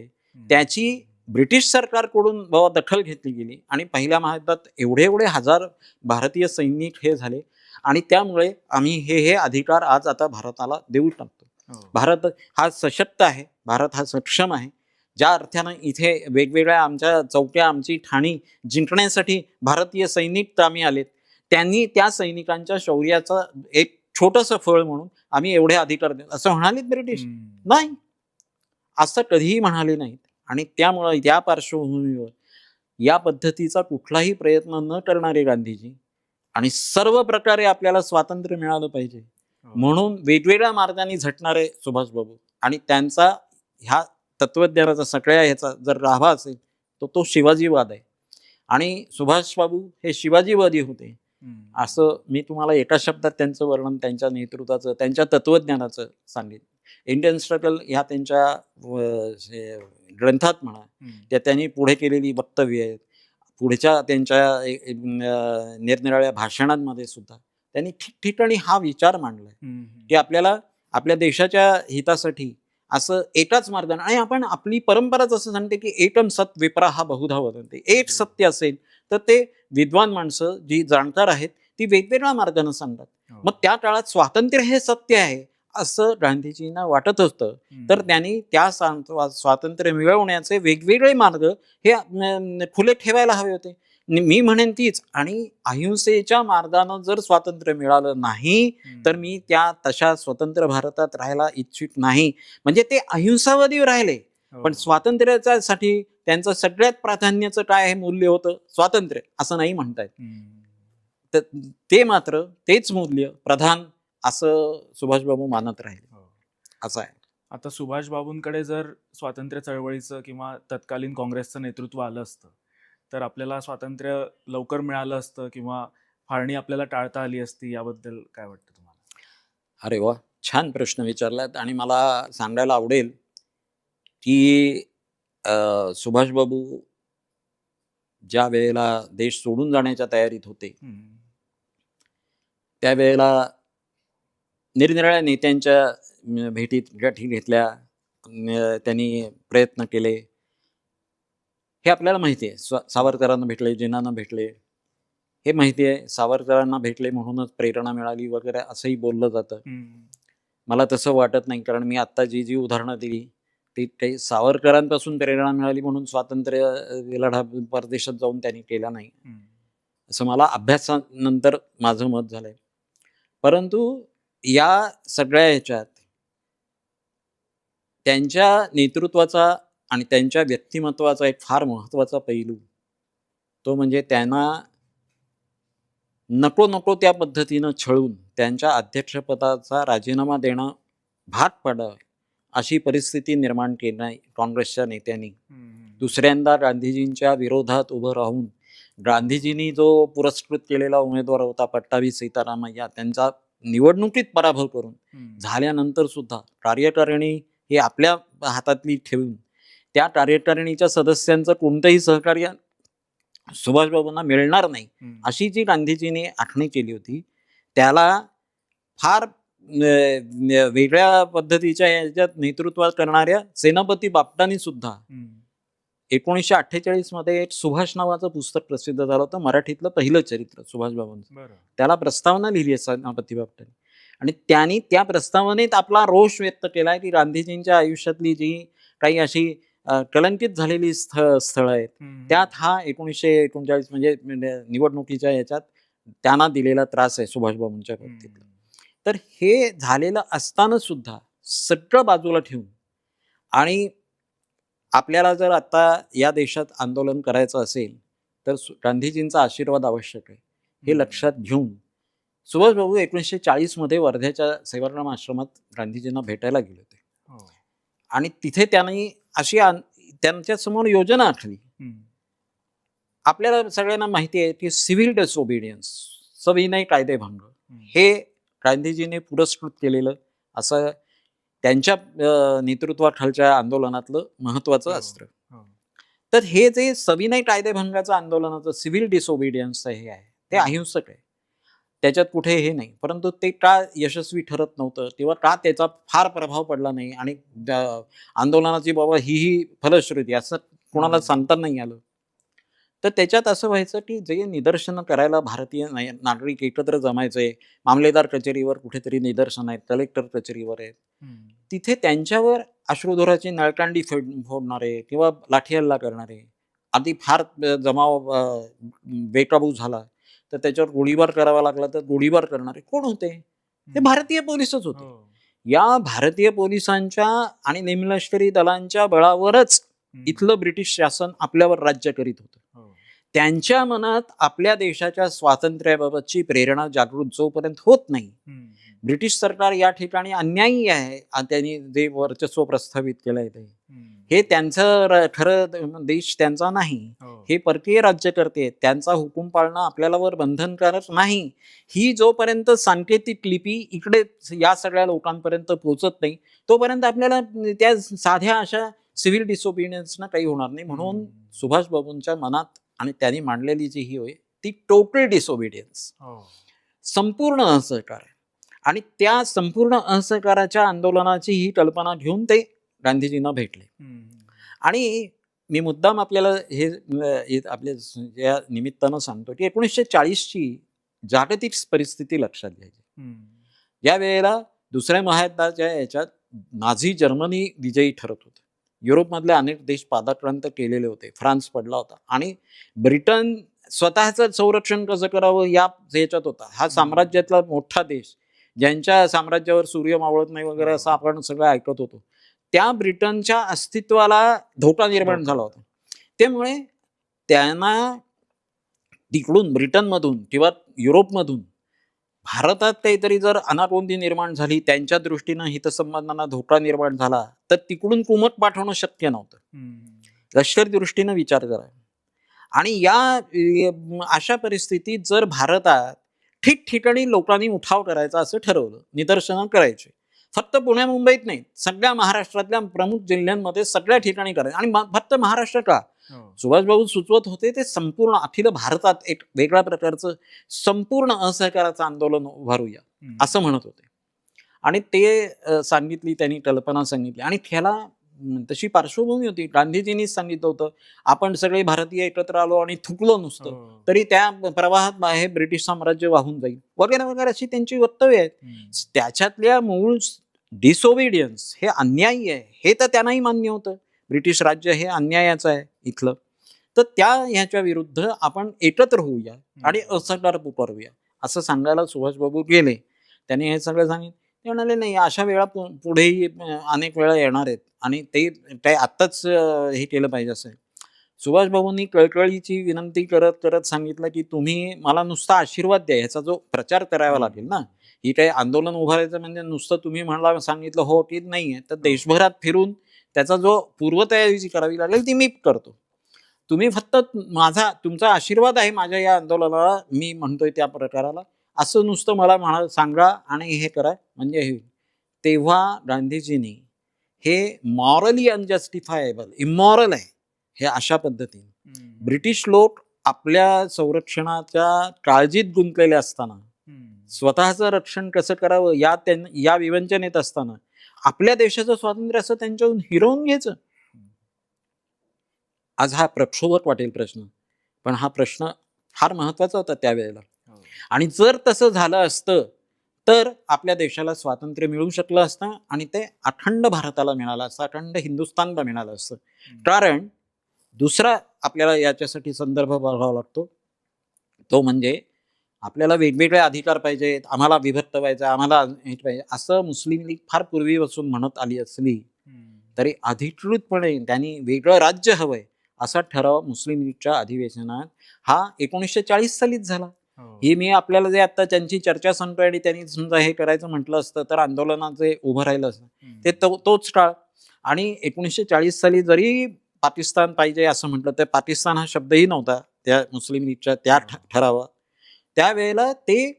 त्याची ब्रिटिश सरकारकडून दखल घेतली गेली आणि पहिल्या महायुद्धात एवढे हजार भारतीय सैनिक हे झाले आणि त्यामुळे आम्ही हे अधिकार आज आता भारताला देऊ टाकतो. भारत हा सशक्त आहे, भारत हा सक्षम आहे. ज्या अर्थानं इथे वेगवेगळ्या आमच्या चौक्या, आमची ठाणी जिंकण्यासाठी भारतीय सैनिक कामी आलेत, त्यांनी त्या सैनिकांच्या शौर्याचं एक छोटंसं फळ म्हणून आम्ही एवढे अधिकार देऊ असं म्हणालेत ब्रिटिश? नाही, असं कधीही म्हणाले नाहीत. आणि त्यामुळं या पार्श्वभूमीवर या पद्धतीचा कुठलाही प्रयत्न न करणारे गांधीजी आणि सर्व प्रकारे आपल्याला स्वातंत्र्य मिळालं पाहिजे म्हणून वेगवेगळ्या मार्गाने झटणारे सुभाष बाबू आणि त्यांचा ह्या तत्वज्ञानाचा सगळ्या ह्याचा जर राभा असेल तर तो शिवाजीवाद आहे. आणि सुभाष बाबू हे शिवाजीवादी होते असं मी तुम्हाला एका शब्दात त्यांचं वर्णन, त्यांच्या नेतृत्वाचं, त्यांच्या तत्वज्ञानाचं सांगेन. इंडियन स्ट्रगल ह्या त्यांच्या ग्रंथात म्हणा, त्या त्यांनी पुढे केलेली वक्तव्य आहेत, पुढच्या त्यांच्या निरनिराळ्या भाषणांमध्ये सुद्धा त्यांनी ठिकठिकाणी हा विचार मांडलाय की आपल्याला आपल्या देशाच्या हितासाठी असं एकाच मार्गाने, आणि आपण आपली परंपराच असं सांगते की एकम सत विप्रा हा बहुधा वदन्ते. एक सत्य असेल तर ते विद्वान माणसं जी जाणकार आहेत ती वेगवेगळ्या मार्गाने सांगतात. मग त्या काळात स्वातंत्र्य हे सत्य आहे असं गांधीजींना वाटत होतं, तर त्यांनी त्या स्वातंत्र्य मिळवण्याचे वेगवेगळे मार्ग हे खुले ठेवायला हवे होते. मी म्हणेन तीच. आणि अहिंसेच्या मार्गानं जर स्वातंत्र्य मिळालं नाही तर मी त्या तशा स्वतंत्र भारतात राहायला इच्छित नाही. म्हणजे ते अहिंसावादी राहिले, पण स्वातंत्र्यासाठी त्यांचं सगळ्यात प्राधान्याचं काय हे मूल्य होतं, स्वातंत्र्य, असं नाही म्हणतायत. तर ते मात्र तेच मूल्य प्रधान असं सुभाषबाबू मानत राहिले. असं आहे. आता सुभाषबाबूंकडे जर स्वातंत्र्य चळवळीचं किंवा तत्कालीन काँग्रेसचं नेतृत्व आलं असतं तर आपल्याला स्वातंत्र्य लवकर मिळालं असतं किंवा फाळणी आपल्याला टाळता आली असती, याबद्दल काय वाटतं तुम्हाला? अरे वा, छान प्रश्न विचारलात. आणि मला सांगायला आवडेल की सुभाषबाबू ज्या वेळेला देश सोडून जाण्याच्या तयारीत होते त्यावेळेला निरनिराळ्या नेत्यांच्या भेटीत गाठी घेतल्या, त्यांनी प्रयत्न केले हे आपल्याला माहिती आहे. सावरकरांना भेटले, जिनांना भेटले, हे माहिती आहे. सावरकरांना भेटले म्हणूनच प्रेरणा मिळाली वगैरे असंही बोललं जातं. मला तसं वाटत नाही, कारण मी आत्ता जी उदाहरणं दिली ती काही सावरकरांपासून प्रेरणा मिळाली म्हणून स्वातंत्र्य लढा परदेशात जाऊन त्यांनी केला नाही, असं मला अभ्यासानंतर माझं मत झालंय. परंतु या सगळ्या ह्याच्यात त्यांच्या नेतृत्वाचा आणि त्यांच्या व्यक्तिमत्वाचा एक फार महत्त्वाचा पैलू, तो म्हणजे त्यांना नको त्या पद्धतीनं छळून त्यांच्या अध्यक्षपदाचा राजीनामा देणं भाग पडावं अशी परिस्थिती निर्माण केली काँग्रेसच्या नेत्यांनी. दुसऱ्यांदा गांधीजींच्या विरोधात उभं राहून गांधीजींनी जो पुरस्कृत केलेला उमेदवार होता पट्टाभी सीतारामय्या, त्यांचा निवडणुकीत पराभव करून झाल्यानंतर सुद्धा कार्यकारिणी हे आपल्या हातातली ठेवून त्या कार्यकारिणीच्या सदस्यांचं कोणतंही सहकार्य सुभाषबाबूंना मिळणार नाही अशी जी गांधीजींनी आखणी केली होती, त्याला फार वेगळ्या पद्धतीच्या याच्यात नेतृत्व करणाऱ्या सेनापती बापटांनी सुद्धा 1948 मध्ये एक सुभाष नावाचं पुस्तक प्रसिद्ध झालं होतं, मराठीतलं पहिलं चरित्र सुभाषबाबूंचं. त्याला प्रस्तावना लिहिली आहे सेनापती बापटांनी, आणि त्यांनी त्या प्रस्तावनेत आपला रोष व्यक्त केलाय की गांधीजींच्या आयुष्यातली जी काही अशी कलंकित झालेली स्थळं आहेत त्यात हा 1939 म्हणजे निवडणुकीच्या याच्यात त्यांना दिलेला त्रास आहे सुभाषबाबूंच्या बाबतीत. तर हे झालेलं असताना सुद्धा सगळं बाजूला ठेवून, आणि आपल्याला जर आता या देशात आंदोलन करायचं असेल तर गांधीजींचा आशीर्वाद आवश्यक आहे हे लक्षात घेऊन सुभाषबाबू 1940 मध्ये वर्ध्याच्या सेवाग्राम आश्रमात गांधीजींना भेटायला गेले होते. आणि तिथे त्यांनी अशी त्यांच्या समोर योजना आखली. आपल्याला सगळ्यांना माहिती आहे की सिव्हिल डिसओबिडियन्स, सविनय कायदेभंग, हे गांधीजींनी पुरस्कृत केलेलं असं त्यांच्या नेतृत्वाखालच्या आंदोलनातलं महत्वाचं अस्त्र. तर हे जे सविनय कायदेभंगाचं आंदोलनाचं सिव्हिल डिसओबिडियन्स हे आहे ते अहिंसक आहे, त्याच्यात कुठे हे नाही. परंतु ते का यशस्वी ठरत नव्हतं तेव्हा का त्याचा फार प्रभाव पडला नाही आणि आंदोलनाची बाबा ही फलश्रुती असं कोणाला सांगता नाही आलं, तर त्याच्यात असं व्हायचं की जे निदर्शनं करायला भारतीय नागरिक एकत्र जमायचे, मामलेदार कचेरीवर कुठेतरी निदर्शन आहेत, कलेक्टर कचेरीवर आहेत, तिथे त्यांच्यावर अश्रुधुराची नळकांडी फोडणारे किंवा लाठी हल्ला करणारे, आधी फार जमाव बेकाबू झाला तर त्याच्यावर गोळीबार करावा लागला तर गोळीबार करणारे कोण होते? ते भारतीय पोलिसच होते. या भारतीय पोलिसांच्या आणि निमलष्करी दलांच्या बळावरच इथलं ब्रिटिश शासन आपल्यावर राज्य करीत होतं. त्यांच्या मनात आपल्या देशाच्या स्वातंत्र्याबाबतची प्रेरणा जागृत जोपर्यंत होत नाही, ब्रिटिश सरकार या ठिकाणी अन्यायी आहे, त्यांनी जे वर्चस्व प्रस्थापित केलंय ते हे त्यांचं खरं देश त्यांचा नाही, हे परकीय राज्यकर्ते, त्यांचा हुकूम पाळणं आपल्याला बंधनकारक नाही, ही जोपर्यंत सांकेतिक लिपी इकडे या सगळ्या लोकांपर्यंत पोहोचत नाही तोपर्यंत आपल्याला त्या साध्या अशा सिव्हिल डिसओबिडियन्सना काही होणार नाही. म्हणून सुभाषबाबूंच्या मनात आणि त्यांनी मांडलेली जी ही होय ती टोटल डिसओबिडियन्स, संपूर्ण असहकार आहे. आणि त्या संपूर्ण असहकाराच्या आंदोलनाची ही कल्पना घेऊन ते गांधीजींना भेटले. आणि मी मुद्दाम आपल्याला हे आपल्या या निमित्तानं सांगतो की 1940ची जागतिक परिस्थिती लक्षात घ्यायची. या वेळेला दुसऱ्या महायुद्धाच्या याच्यात नाझी जर्मनी विजयी ठरत होते, युरोपमधले अनेक देश पादाक्रांत केलेले होते, फ्रान्स पडला होता, आणि ब्रिटन स्वतःचं संरक्षण कसं करावं या याच्यात होता. हा साम्राज्यातला मोठा देश, ज्यांच्या साम्राज्यावर सूर्य मावळत नाही वगैरे असं आपण सगळं ऐकत होतो, त्या ब्रिटनच्या अस्तित्वाला धोका निर्माण झाला होता. त्यामुळे त्यांना तिकडून ब्रिटनमधून किंवा युरोपमधून भारतात काहीतरी जर अनागोंदी निर्माण झाली, त्यांच्या दृष्टीनं हितसंबंधांना धोका निर्माण झाला तर तिकडून कुमक पाठवणं शक्य नव्हतं. लष्करी दृष्टीनं विचार करा. आणि या अशा परिस्थितीत जर भारतात ठिकठिकाणी लोकांनी उठाव करायचा असं ठरवलं, निदर्शनं करायचे, फक्त पुण्या मुंबईत नाही, सगळ्या महाराष्ट्रातल्या प्रमुख जिल्ह्यांमध्ये सगळ्या ठिकाणी करायचं. आणि फक्त महाराष्ट्र का, सुभाषबाबू सुचवत होते ते संपूर्ण अखिल भारतात एक वेगळ्या प्रकारचं संपूर्ण असहकाराचं आंदोलन उभारूया असं म्हणत होते. आणि ते सांगितली, त्यांनी कल्पना सांगितली, आणि त्याला तशी पार्श्वभूमी होती. गांधीजींनीच सांगितलं होतं, आपण सगळे भारतीय एकत्र आलो आणि थुकलो नुसतं, हो. तरी त्या प्रवाहात बाहेर ब्रिटिश साम्राज्य वाहून जाईल वगैरे वगैरे अशी त्यांची वक्तव्य आहेत. त्याच्यातल्या मूळ डिसओबिडियन्स हे अन्यायी आहे हे तर त्यांनाही मान्य होतं. ब्रिटिश राज्य हे अन्यायाचं आहे इथलं. तर त्या ह्याच्या विरुद्ध आपण एकत्र होऊया आणि असरदार पुकारवूया असं सांगायला सुभाषबाबू गेले. त्यांनी हे सगळं सांगितलं. ते म्हणाले नाही, अशा वेळा पुढेही अनेक वेळा येणार आहेत आणि ते काय आत्ताच हे केलं पाहिजे असं आहे. सुभाषबाबूंनी कळकळीची विनंती करत करत सांगितलं की तुम्ही मला नुसता आशीर्वाद द्या, ह्याचा जो प्रचार करावा लागेल ना, ही काही आंदोलन उभारायचं म्हणजे नुसतं तुम्ही म्हणला सांगितलं हो की नाहीये, तर देशभरात फिरून त्याचा जो पूर्वतयारी जी करावी लागेल ती मी करतो. तुम्ही फक्त तुमचा आशीर्वाद आहे माझ्या या आंदोलनाला, मी म्हणतोय त्या प्रकाराला, असं नुसतं मला सांगा आणि हे करा म्हणजे हे. तेव्हा गांधीजींनी हे मॉरली अनजस्टिफायबल, इमॉरल आहे हे अशा पद्धतीने ब्रिटिश लोक आपल्या संरक्षणाच्या काळजीत गुंतलेले असताना, स्वतःचं रक्षण कसं करावं या विवंचनेत असताना आपल्या देशाचं स्वातंत्र्य असं त्यांच्याहून हिरावून घ्यायचं. आज हा प्रक्षोभक वाटेल प्रश्न, पण हा प्रश्न फार महत्वाचा होता त्यावेळेला. आणि जर तसं झालं असतं तर आपल्या देशाला स्वातंत्र्य मिळू शकलं असतं आणि ते अखंड भारताला मिळालं असतं, अखंड हिंदुस्थानला मिळालं असतं. कारण दुसरा आपल्याला याच्यासाठी संदर्भ बघावा लागतो, तो म्हणजे आपल्याला वेगवेगळे अधिकार पाहिजेत, आम्हाला विभक्त व्हायचं, आम्हाला हे पाहिजे, असं मुस्लिम लीग फार पूर्वीपासून म्हणत आली असली तरी अधिकृतपणे त्यांनी वेगळं राज्य हवंय असा ठराव मुस्लिम लीगच्या अधिवेशनात हा 1940 सालीच झाला. ही मी आपल्याला जे आता त्यांची चर्चा सांगतोय आणि त्यांनी समजा हे करायचं म्हटलं असतं तर आंदोलनाचे उभं राहिलं असतं, ते तोच काळ. आणि 1940 साली जरी पाकिस्तान पाहिजे असं म्हटलं तर पाकिस्तान हा शब्दही नव्हता त्या मुस्लिम लीगच्या त्या ठरावात. त्यावेळेला ते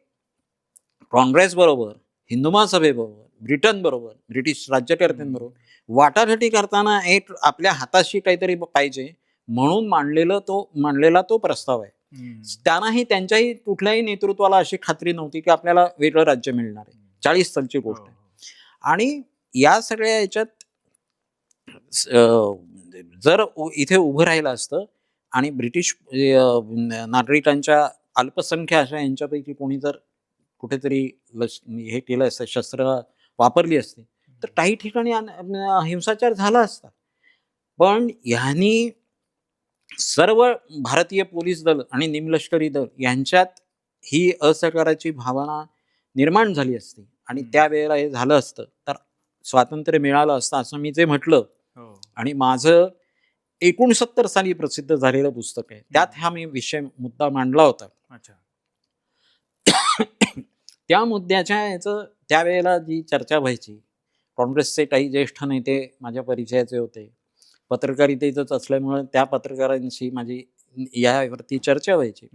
काँग्रेस बरोबर, हिंदू महासभेबरोबर, ब्रिटन बरोबर, ब्रिटिश राज्यकर्त्यांबरोबर वाटाघाटी करताना एक आपल्या हाताशी काहीतरी पाहिजे म्हणून मांडलेला तो प्रस्ताव आहे. त्यांनाही त्यांच्याही कुठल्याही नेतृत्वाला अशी खात्री नव्हती की आपल्याला वेगळं राज्य मिळणार आहे. 40 सालची गोष्ट आहे. आणि या सगळ्या याच्यात जर इथे उभं राहिलं असतं आणि ब्रिटिश नागरिकांच्या अल्पसंख्या अशा यांच्यापैकी कोणी जर कुठेतरी हे केलं असतं, शस्त्र वापरली असती, तर काही ठिकाणी हिंसाचार झाला असता. पण ह्यांनी सर्व भारतीय पोलीस दल आणि निमलष्करी दल यांच्यात ही असहकाराची भावना निर्माण झाली असती आणि त्यावेळेला हे झालं असतं तर स्वातंत्र्य मिळालं असतं असं मी जे म्हटलं. आणि माझं 69 साली प्रसिद्ध झालेलं पुस्तक आहे, त्यात हा मी मुद्दा मांडला होता. त्या मुद्द्याच्या याचं त्यावेळेला जी चर्चा व्हायची, काँग्रेसचे काही ज्येष्ठ नेते माझ्या परिचयाचे होते, पत्रकारितेतच असल्यामुळे त्या पत्रकारांशी माझी यावरती चर्चा व्हायची.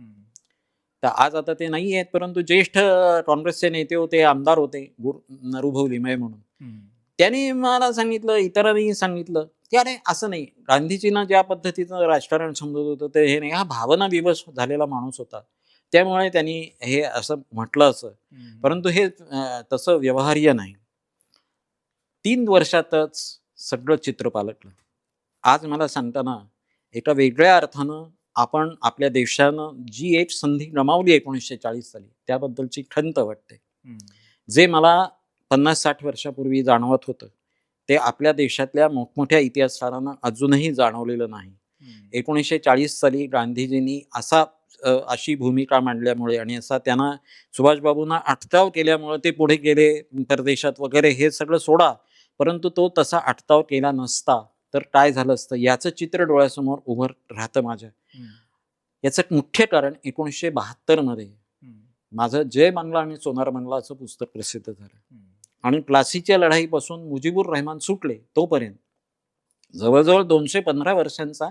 तर आज आता ते नाही आहेत, परंतु ज्येष्ठ काँग्रेसचे नेते होते, आमदार होते, नरूभाऊ लिमये म्हणून, त्यांनी मला सांगितलं, इतरांनी सांगितलं की अरे असं नाही, गांधीजींना ज्या पद्धतीचं राजकारण समजत होतं ते हे नाही, हा भावना विवश झालेला माणूस होता, त्यामुळे त्यांनी हे असं म्हटलं असं. परंतु हे तसं व्यवहार्य नाही. 3 वर्षातच सगळं चित्र पालटलं. आज मला सांगताना एका वेगळ्या अर्थानं आपण आपल्या देशानं जी एक संधी गमावली 1940 साली त्याबद्दलची खंत वाटते. जे मला 50-60 वर्षापूर्वी जाणवत होतं ते आपल्या देशातल्या मोठमोठ्या इतिहासकारांना अजूनही जाणवलेलं नाही. 1940 साली गांधीजींनी अशी भूमिका मांडल्यामुळे आणि असा त्यांना सुभाषबाबूंना अटकाव केल्यामुळे ते पुढे गेले परदेशात वगैरे, हे सगळं सोडा, परंतु तो तसा अटकाव केला नसता तर काय झालं असतं याचं चित्र डोळ्यासमोर उभं राहतं माझ्या. याचं मुख्य कारण 1972 मध्ये माझं जय बांगला आणि सोनार बांगला असं पुस्तक प्रसिद्ध झालं आणि प्लासीच्या लढाईपासून मुजीबुर रहमान सुटले तोपर्यंत जवळजवळ 215 वर्षांचा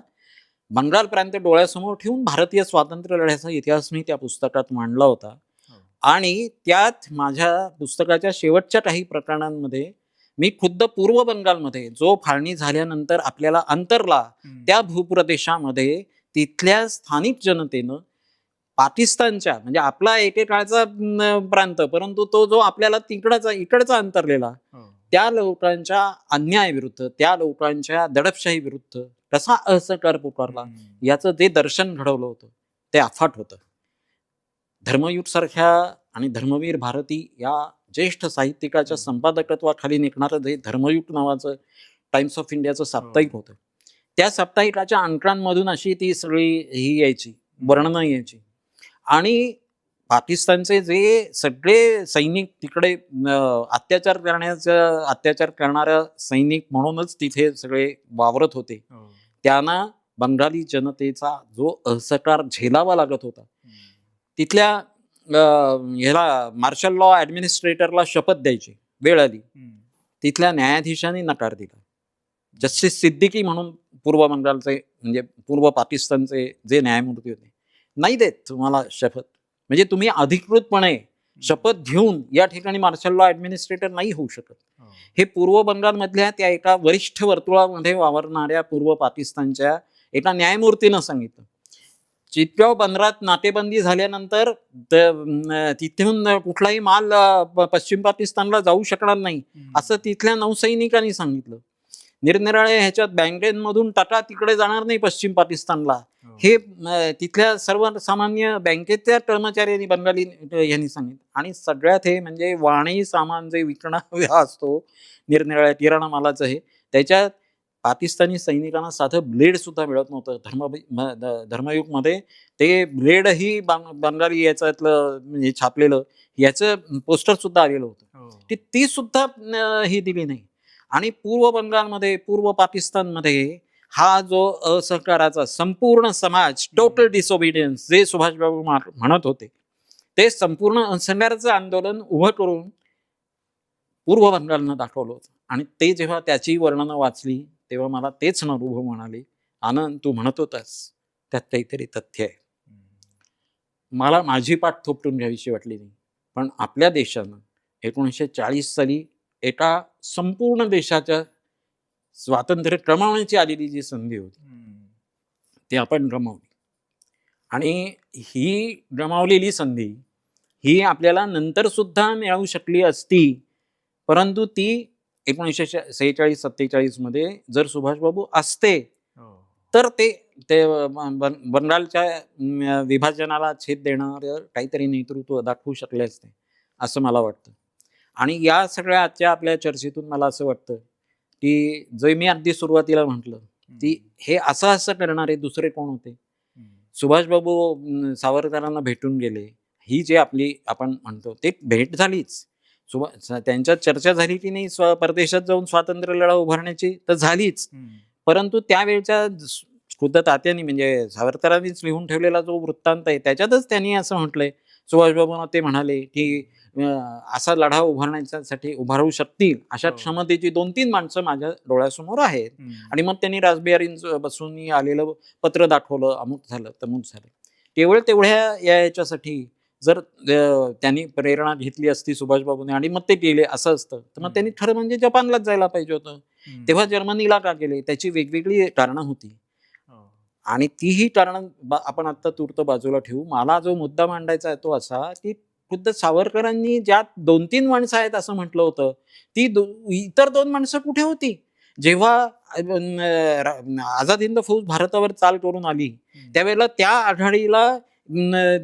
बंगाल प्रांत डोळ्यासमोर ठेवून भारतीय स्वातंत्र्य लढ्याचा इतिहास मी त्या पुस्तकात मांडला होता. आणि त्यात माझ्या पुस्तकाच्या शेवटच्या काही प्रकरणांमध्ये मी खुद्द पूर्व बंगालमध्ये जो फाळणी झाल्यानंतर आपल्याला अंतरला त्या भूप्रदेशामध्ये तिथल्या स्थानिक जनतेनं पाकिस्तानच्या म्हणजे आपला एकेकाळचा प्रांत, परंतु तो जो आपल्याला इकडचा अंतरलेला त्या लोकांच्या अन्यायाविरुद्ध, त्या लोकांच्या दडपशाही विरुद्ध कसा असहकार पुकारला याचं जे दर्शन घडवलं होतं ते अफाट होतं. धर्मयुग सारख्या आणि धर्मवीर भारती या ज्येष्ठ साहित्यिकाच्या संपादकत्वाखाली निघणारं जे धर्मयुग नावाचं टाइम्स ऑफ इंडियाचं साप्ताहिक होतं, त्या साप्ताहिकाच्या अंकांमधून अशी ती सगळी ही यायची, वर्णनं यायची. आणि पाकिस्तानचे जे सगळे सैनिक तिकडे अत्याचार करणाऱ्या सैनिक म्हणूनच तिथे सगळे वावरत होते, त्यांना बंगाली जनतेचा जो असहकार झेलावा लागत होता. तिथल्या ह्याला मार्शल लॉ ॲडमिनिस्ट्रेटरला शपथ द्यायची वेळ आली, तिथल्या न्यायाधीशांनी नकार दिला. जस्टिस सिद्दीकी म्हणून पूर्व बंगालचे म्हणजे पूर्व पाकिस्तानचे जे न्यायमूर्ती होते, नाही देत तुम्हाला शपथ, म्हणजे तुम्ही अधिकृतपणे शपथ घेऊन या ठिकाणी मार्शल लॉ ॲडमिनिस्ट्रेटर नाही होऊ शकत. हे पूर्व बंगालमधल्या त्या एका वरिष्ठ वर्तुळामध्ये वावरणाऱ्या पूर्व पाकिस्तानच्या एका न्यायमूर्तीनं सांगितलं. चितगाव बंदरात नाकेबंदी झाल्यानंतर तिथून कुठलाही माल पश्चिम पाकिस्तानला जाऊ शकणार नाही असं तिथल्या नौसैनिकांनी सांगितलं. निरनिराळ्या ह्याच्यात बँकेमधून टाटा तिकडे जाणार नाही पश्चिम पाकिस्तानला, हे तिथल्या सर्वसामान्य बँकेच्या कर्मचाऱ्यांनी बंगाली यांनी सांगितलं. आणि सगळ्यात हे म्हणजे वाणी सामान जे विकणा असतो निरनिराळ्या किराणा मालाचं, हे त्याच्यात पाकिस्तानी सैनिकांना साधं ब्लेड सुद्धा मिळत नव्हतं. धर्मयुगमध्ये ते ब्लेडही बंगाली याच्यातलं म्हणजे छापलेलं याचं पोस्टर सुद्धा आलेलं होतं, की ती सुद्धा ही दिली नाही. आणि पूर्व बंगालमध्ये, पूर्व पाकिस्तानमध्ये हा जो असहकाराचा संपूर्ण समाज, टोटल डिसओबिडियन्स जे सुभाषबाबू म्हणत होते, ते संपूर्ण असहकाराचं आंदोलन उभं करून पूर्व बंगालनं दाखवलं होतं. आणि ते जेव्हा त्याची वर्णनं वाचली तेव्हा मला तेच अनुभव म्हणाले, आनंद तू म्हणत होतास त्यात काहीतरी तथ्य आहे. मला माझी पाठ थोपटून घ्यावीशी वाटली नाही, पण आपल्या देशानं 1940 साली एका संपूर्ण देशाच्या स्वातंत्र्य गमावण्याची आलेली जी संधी होती ती आपण गमावली. आणि ही गमावलेली संधी ही आपल्याला नंतर सुद्धा मिळू शकली असती, परंतु ती 1946-47 मध्ये जर सुभाषबाबू असते तर ते बंगालच्या विभाजनाला छेद देणारं काहीतरी नेतृत्व दाखवू शकले असते असं मला वाटतं. आणि या सगळ्या आजच्या आपल्या चर्चेतून मला असं वाटतं की जे मी अगदी सुरुवातीला म्हटलं की हे असं करणारे दुसरे कोण होते. सुभाषबाबू सावरकरांना भेटून गेले, ही जे आपली आपण म्हणतो ते भेट झालीच, त्यांच्यात चर्चा झाली की नाही परदेशात जाऊन स्वातंत्र्य लढा उभारण्याची, तर झालीच. परंतु त्यावेळच्या खुद्द तात्यांनी म्हणजे सावरकरांनीच लिहून ठेवलेला जो वृत्तांत आहे त्याच्यातच त्यांनी असं म्हटलंय, सुभाषबाबूंना ते म्हणाले की असा लढा उभारू शकतील अशा क्षमतेची 2-3 माणसं माझ्या डोळ्यासमोर आहेत. आणि मग त्यांनी रासबिहारी बसून आलेलं पत्र दाखवलं, अमुक झालं तमुक झालं. केवळ तेवढ्या याच्यासाठी जर त्यांनी प्रेरणा घेतली असती सुभाषबाबूंनी आणि मग ते गेले असं असतं, तर मग त्यांनी खरं म्हणजे जपानलाच जायला पाहिजे होतं. तेव्हा जर्मनीला का गेले त्याची वेगवेगळी कारणं होती. आणि तीही कारणं आपण आता तूर्त बाजूला ठेवू. मला जो मुद्दा मांडायचा आहे तो असा की खुद्द सावरकरांनी ज्या 2-3 माणसं आहेत असं म्हटलं होतं, ती इतर 2 माणसं कुठे होती जेव्हा आझाद हिंद फौज भारतावर चाल करून आली त्यावेळेला त्या आघाडीला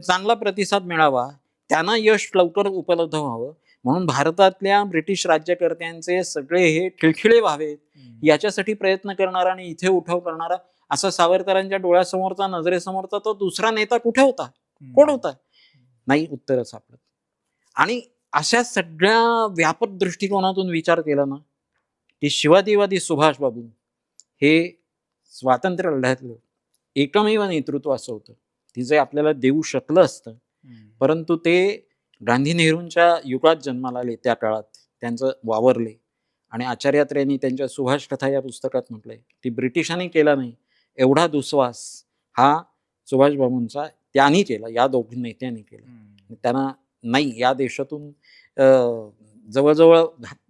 चांगला प्रतिसाद मिळावा, त्यांना यश लवकर उपलब्ध व्हावं म्हणून भारतातल्या ब्रिटिश राज्यकर्त्यांचे सगळे हे खिळखिळे व्हावेत याच्यासाठी प्रयत्न करणारा आणि इथे उठाव करणारा असा सावरकरांच्या डोळ्यासमोरचा, नजरेसमोरचा तो दुसरा नेता कुठे होता, कोण होता? नाही उत्तर सापडत. आणि अशा सगळ्या व्यापक दृष्टिकोनातून विचार केला ना की शिवाजीवादी सुभाषबाबू हे स्वातंत्र्य लढ्यातलं एकमेव नेतृत्व असं होतं की जे आपल्याला देऊ शकलं असतं, परंतु ते गांधी नेहरूंच्या युगात जन्माला आले, त्या काळात त्यांचं वावरले. आणि आचार्यात्र्यांनी त्यांच्या सुभाष कथा या पुस्तकात म्हटलंय की ब्रिटिशांनी केला नाही एवढा दुस्वास हा सुभाषबाबूंचा त्यांनी केला, या दोघी नेत्यांनी केला. त्यांना नाही या देशातून जवळजवळ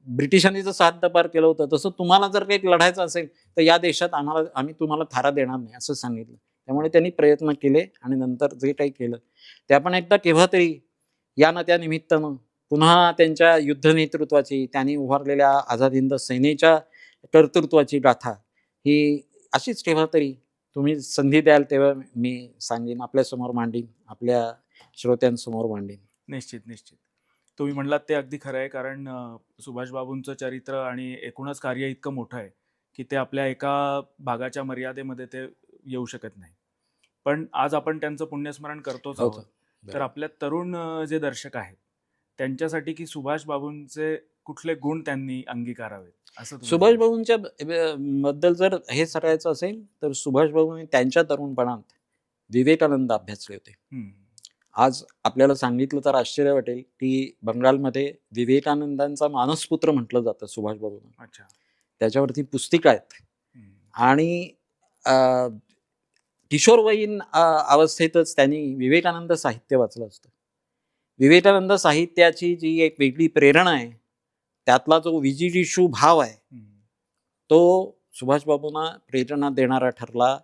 ब्रिटिशांनी जसं हद्दपार केलं होतं तसं तुम्हाला जर काही लढायचं असेल तर या देशात आम्ही तुम्हाला थारा देणार नाही असं सांगितलं. त्यामुळे त्यांनी प्रयत्न केले आणि नंतर जे काही केलं ते आपण एकदा केव्हा तरी या ना त्या निमित्तानं पुन्हा त्यांच्या युद्ध नेतृत्वाची, त्यांनी उभारलेल्या आझाद हिंद सेनेच्या कर्तृत्वाची गाथा ही अशीच केव्हा तरी तुम्ही संधी द्याल तेव्हा मी सांगेन, आपल्यासमोर मांडीन, आपल्या श्रोत्यांसमोर मांडीन. निश्चित निश्चित. तुम्ही म्हणलात ते अगदी खरं आहे, कारण सुभाषबाबूंचं चरित्र आणि एकूणच कार्य इतकं मोठं आहे की ते आपल्या एका भागाच्या मर्यादेमध्ये ते येऊ शकत नाही. पण आज आपण त्यांचं पुण्यस्मरण करतोच आहोत. तर आपल्या तरुण जे दर्शक आहेत त्यांच्यासाठी की सुभाषबाबूंचे कुठले गुण त्यांनी अंगीकारावेत असं तुम्ही सांगाल? सुभाषबाबूंच्या बद्दल जर हे सांगायचं असेल तर सुभाषबाबूंनी त्यांच्या तरुणपणात विवेकानंद अभ्यासले होते. हम्म. आज आपल्याला सांगितलं तर आश्चर्य वाटेल की बंगालमध्ये विवेकानंदांचा मानसपुत्र म्हटलं जातं सुभाषबाबूंना. अच्छा. त्याच्यावरती पुस्तिका आहेत. हम्म. आणि किशोरवयीन अवस्थेतच त्यांनी विवेकानंद साहित्य वाचलं असतं. विवेकानंद साहित्याची जी एक वेगळी प्रेरणा आहे, त्यातला जो विजिगीषू भाव आहे, हम्म. तो सुभाषबाबूंना प्रेरणा देणारा ठरला.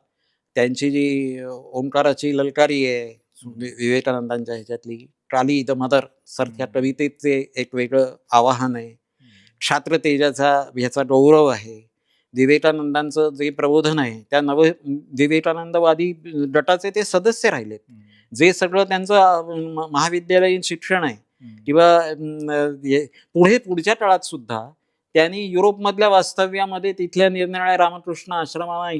त्यांची जी ओंकाराची ललकारी आहे विवेकानंदांच्या ह्याच्यातली, ट्राली द मदर सारख्या कवितेचे एक वेगळं आवाहन आहे. क्षात्र तेजाचा ह्याचा गौरव आहे. विवेकानंदांचं जे प्रबोधन आहे त्या विवेकानंदवादी गटाचे ते सदस्य राहिलेत. जे सगळं त्यांचं महाविद्यालयीन शिक्षण आहे किंवा पुढच्या काळात सुद्धा त्यांनी युरोपमधल्या वास्तव्यामध्ये तिथल्या निरनिराळ्या रामकृष्ण आश्रमाला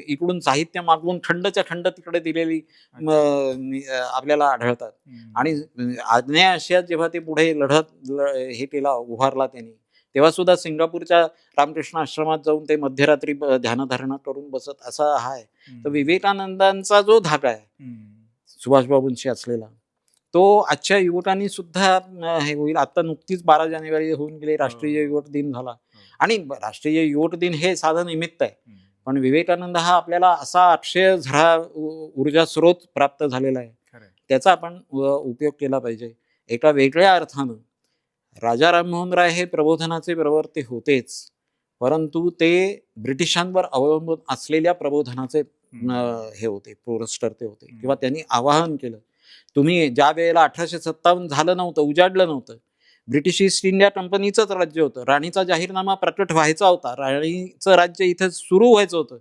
इकडून साहित्य मागवून खंडच्या खंड तिकडे दिलेली आपल्याला आढळतात. आणि आग्नेय आशियात जेव्हा ते पुढे हे केला, उभारला त्यांनी, तेव्हा सुद्धा सिंगापूरच्या रामकृष्ण आश्रमात जाऊन ते मध्यरात्री ध्यानधारणा करून बसत असा हा आहे. तर विवेकानंदांचा जो धागा आहे सुभाषबाबूंशी असलेला, तो आजच्या युवकांनी सुद्धा हे होईल. आता नुकतीच 12 जानेवारी होऊन गेले, राष्ट्रीय युवक दिन झाला. आणि राष्ट्रीय युवक दिन हे साधं निमित्त आहे, पण विवेकानंद हा आपल्याला असा अक्षय झरा ऊर्जा स्रोत प्राप्त झालेला आहे, त्याचा आपण उपयोग केला पाहिजे. एका वेगळ्या अर्थानं राजा राममोहन राय हे प्रबोधनाचे प्रवर्ते होतेच, परंतु ते ब्रिटिशांवर अवलंबून असलेल्या प्रबोधनाचे हे होते, पुरस्कर्ते होते. किंवा त्यांनी आवाहन केलं, तुम्ही ज्या वेळेला 1857 झालं नव्हतं, उजाडलं नव्हतं, ब्रिटिश ईस्ट इंडिया कंपनीचंच राज्य होतं, राणीचा जाहीरनामा प्रकट व्हायचा होता, राणीचं राज्य इथं सुरू व्हायचं होतं,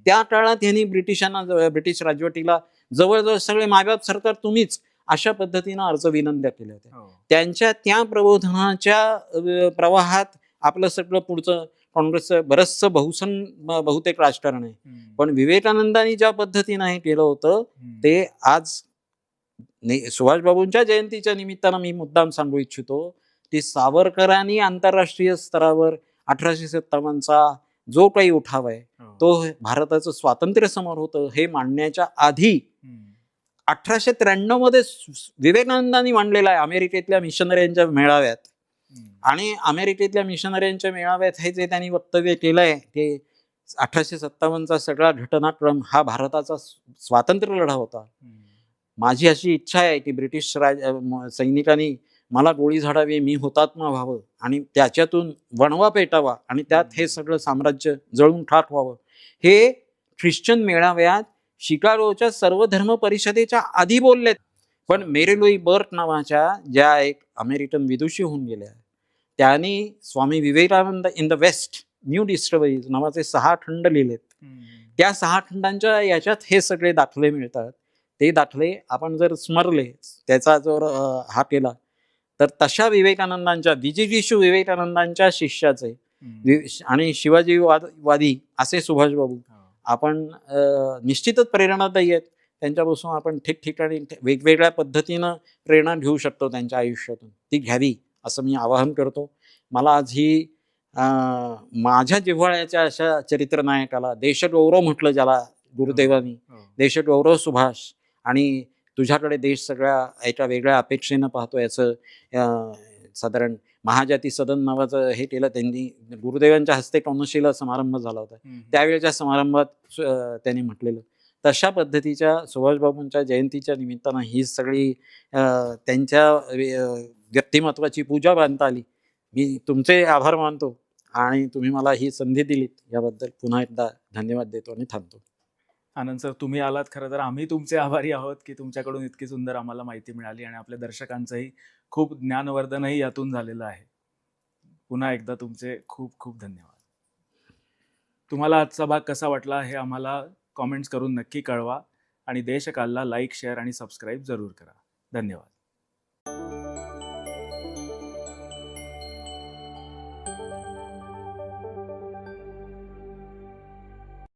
त्या काळात यांनी ब्रिटिश राजवटीला जवळजवळ सगळे मायबाप सरकार तुम्हीच अशा पद्धतीनं अर्ज विनंत्या केल्या होत्या. त्यांच्या त्या प्रबोधनाच्या प्रवाहात आपलं सगळं पुढचं काँग्रेसचं बरंचसं बहुतेक राजकारण आहे. पण विवेकानंदांनी ज्या पद्धतीनं हे केलं होतं ते आज सुभाषबाबूंच्या जयंतीच्या निमित्तानं मी मुद्दाम सांगू इच्छितो की सावरकरांनी आंतरराष्ट्रीय स्तरावर 1857चा जो काही उठाव आहे तो भारताचं स्वातंत्र्य समर होतं हे मांडण्याच्या आधी 1893 मध्ये विवेकानंदांनी मांडलेला आहे अमेरिकेतल्या मिशनऱ्यांच्या मेळाव्यात. आणि अमेरिकेतल्या मिशनऱ्यांच्या मेळाव्यात हे जे त्यांनी वक्तव्य केलंय ते 1857चा सगळा घटनाक्रम हा भारताचा स्वातंत्र्य लढा होता. माझी अशी इच्छा आहे की ब्रिटिश सैनिकांनी मला गोळी झाडावी, मी हुतात्मा व्हावं आणि त्याच्यातून वणवा पेटावा आणि त्यात हे सगळं साम्राज्य जळून ठाक व्हावं. हे ख्रिश्चन मेळाव्यात शिकागोच्या सर्वधर्म परिषदेच्या आधी बोललेत. पण मेरी लुई बर्ट नावाच्या ज्या एक अमेरिकन विदुषी होऊन गेल्या, त्यांनी Swami Vivekananda in the west new discoveries नावाचे 6 खंड लिहिलेत. त्या 6 खंडांच्या याच्यात हे सगळे दाखले मिळतात. ते दाखले आपण जर स्मरले, त्याचा जर हा केला, तर तशा विवेकानंदांच्या, विजिगीषू विवेकानंदांच्या शिष्याचे आणि शिवाजीवादी असे सुभाषबाबू आपण निश्चितच प्रेरणादायी आहेत. त्यांच्यापासून आपण ठिकठिकाणी वेगवेगळ्या पद्धतीनं प्रेरणा घेऊ शकतो त्यांच्या आयुष्यातून. ती घ्यावी असं मी आवाहन करतो. मला आज ही माझ्या जिव्हाळ्याच्या अशा चरित्रनायकाला, देशगौरव म्हटलं ज्याला गुरुदेवांनी, देशगौरव सुभाष, आणि तुझ्याकडे देश सगळ्या एका वेगळ्या अपेक्षेनं पाहतो, याचं साधारण महाजाती सदन नावाचं हे केलं त्यांनी. गुरुदेवांच्या हस्ते कौनशिला समारंभ झाला होता, त्यावेळेच्या समारंभात त्यांनी म्हटलेलं. तशा पद्धतीच्या सुभाषबाबूंच्या जयंतीच्या निमित्तानं ही सगळी त्यांच्या व्यक्तिमत्वाची पूजा बांधता आली. मी तुमचे आभार मानतो आणि तुम्ही मला ही संधी दिलीत याबद्दल पुन्हा एकदा धन्यवाद देतो आणि थांबतो. आनंद सर, तुम्ही आलात, खरं तर आम्ही तुमचे आभारी आहोत की तुमच्याकडून इतकी सुंदर आम्हाला माहिती मिळाली आणि आपल्या दर्शकांचंही खूप ज्ञानवर्धनही यातून झालेलं आहे. पुन्हा एकदा तुमचे खूप खूप धन्यवाद. तुम्हाला आजचा भाग कसा वाटला हे आम्हाला कॉमेंट्स करून नक्की कळवा आणि देशकालला लाईक, शेअर आणि सबस्क्राईब जरूर करा. धन्यवाद.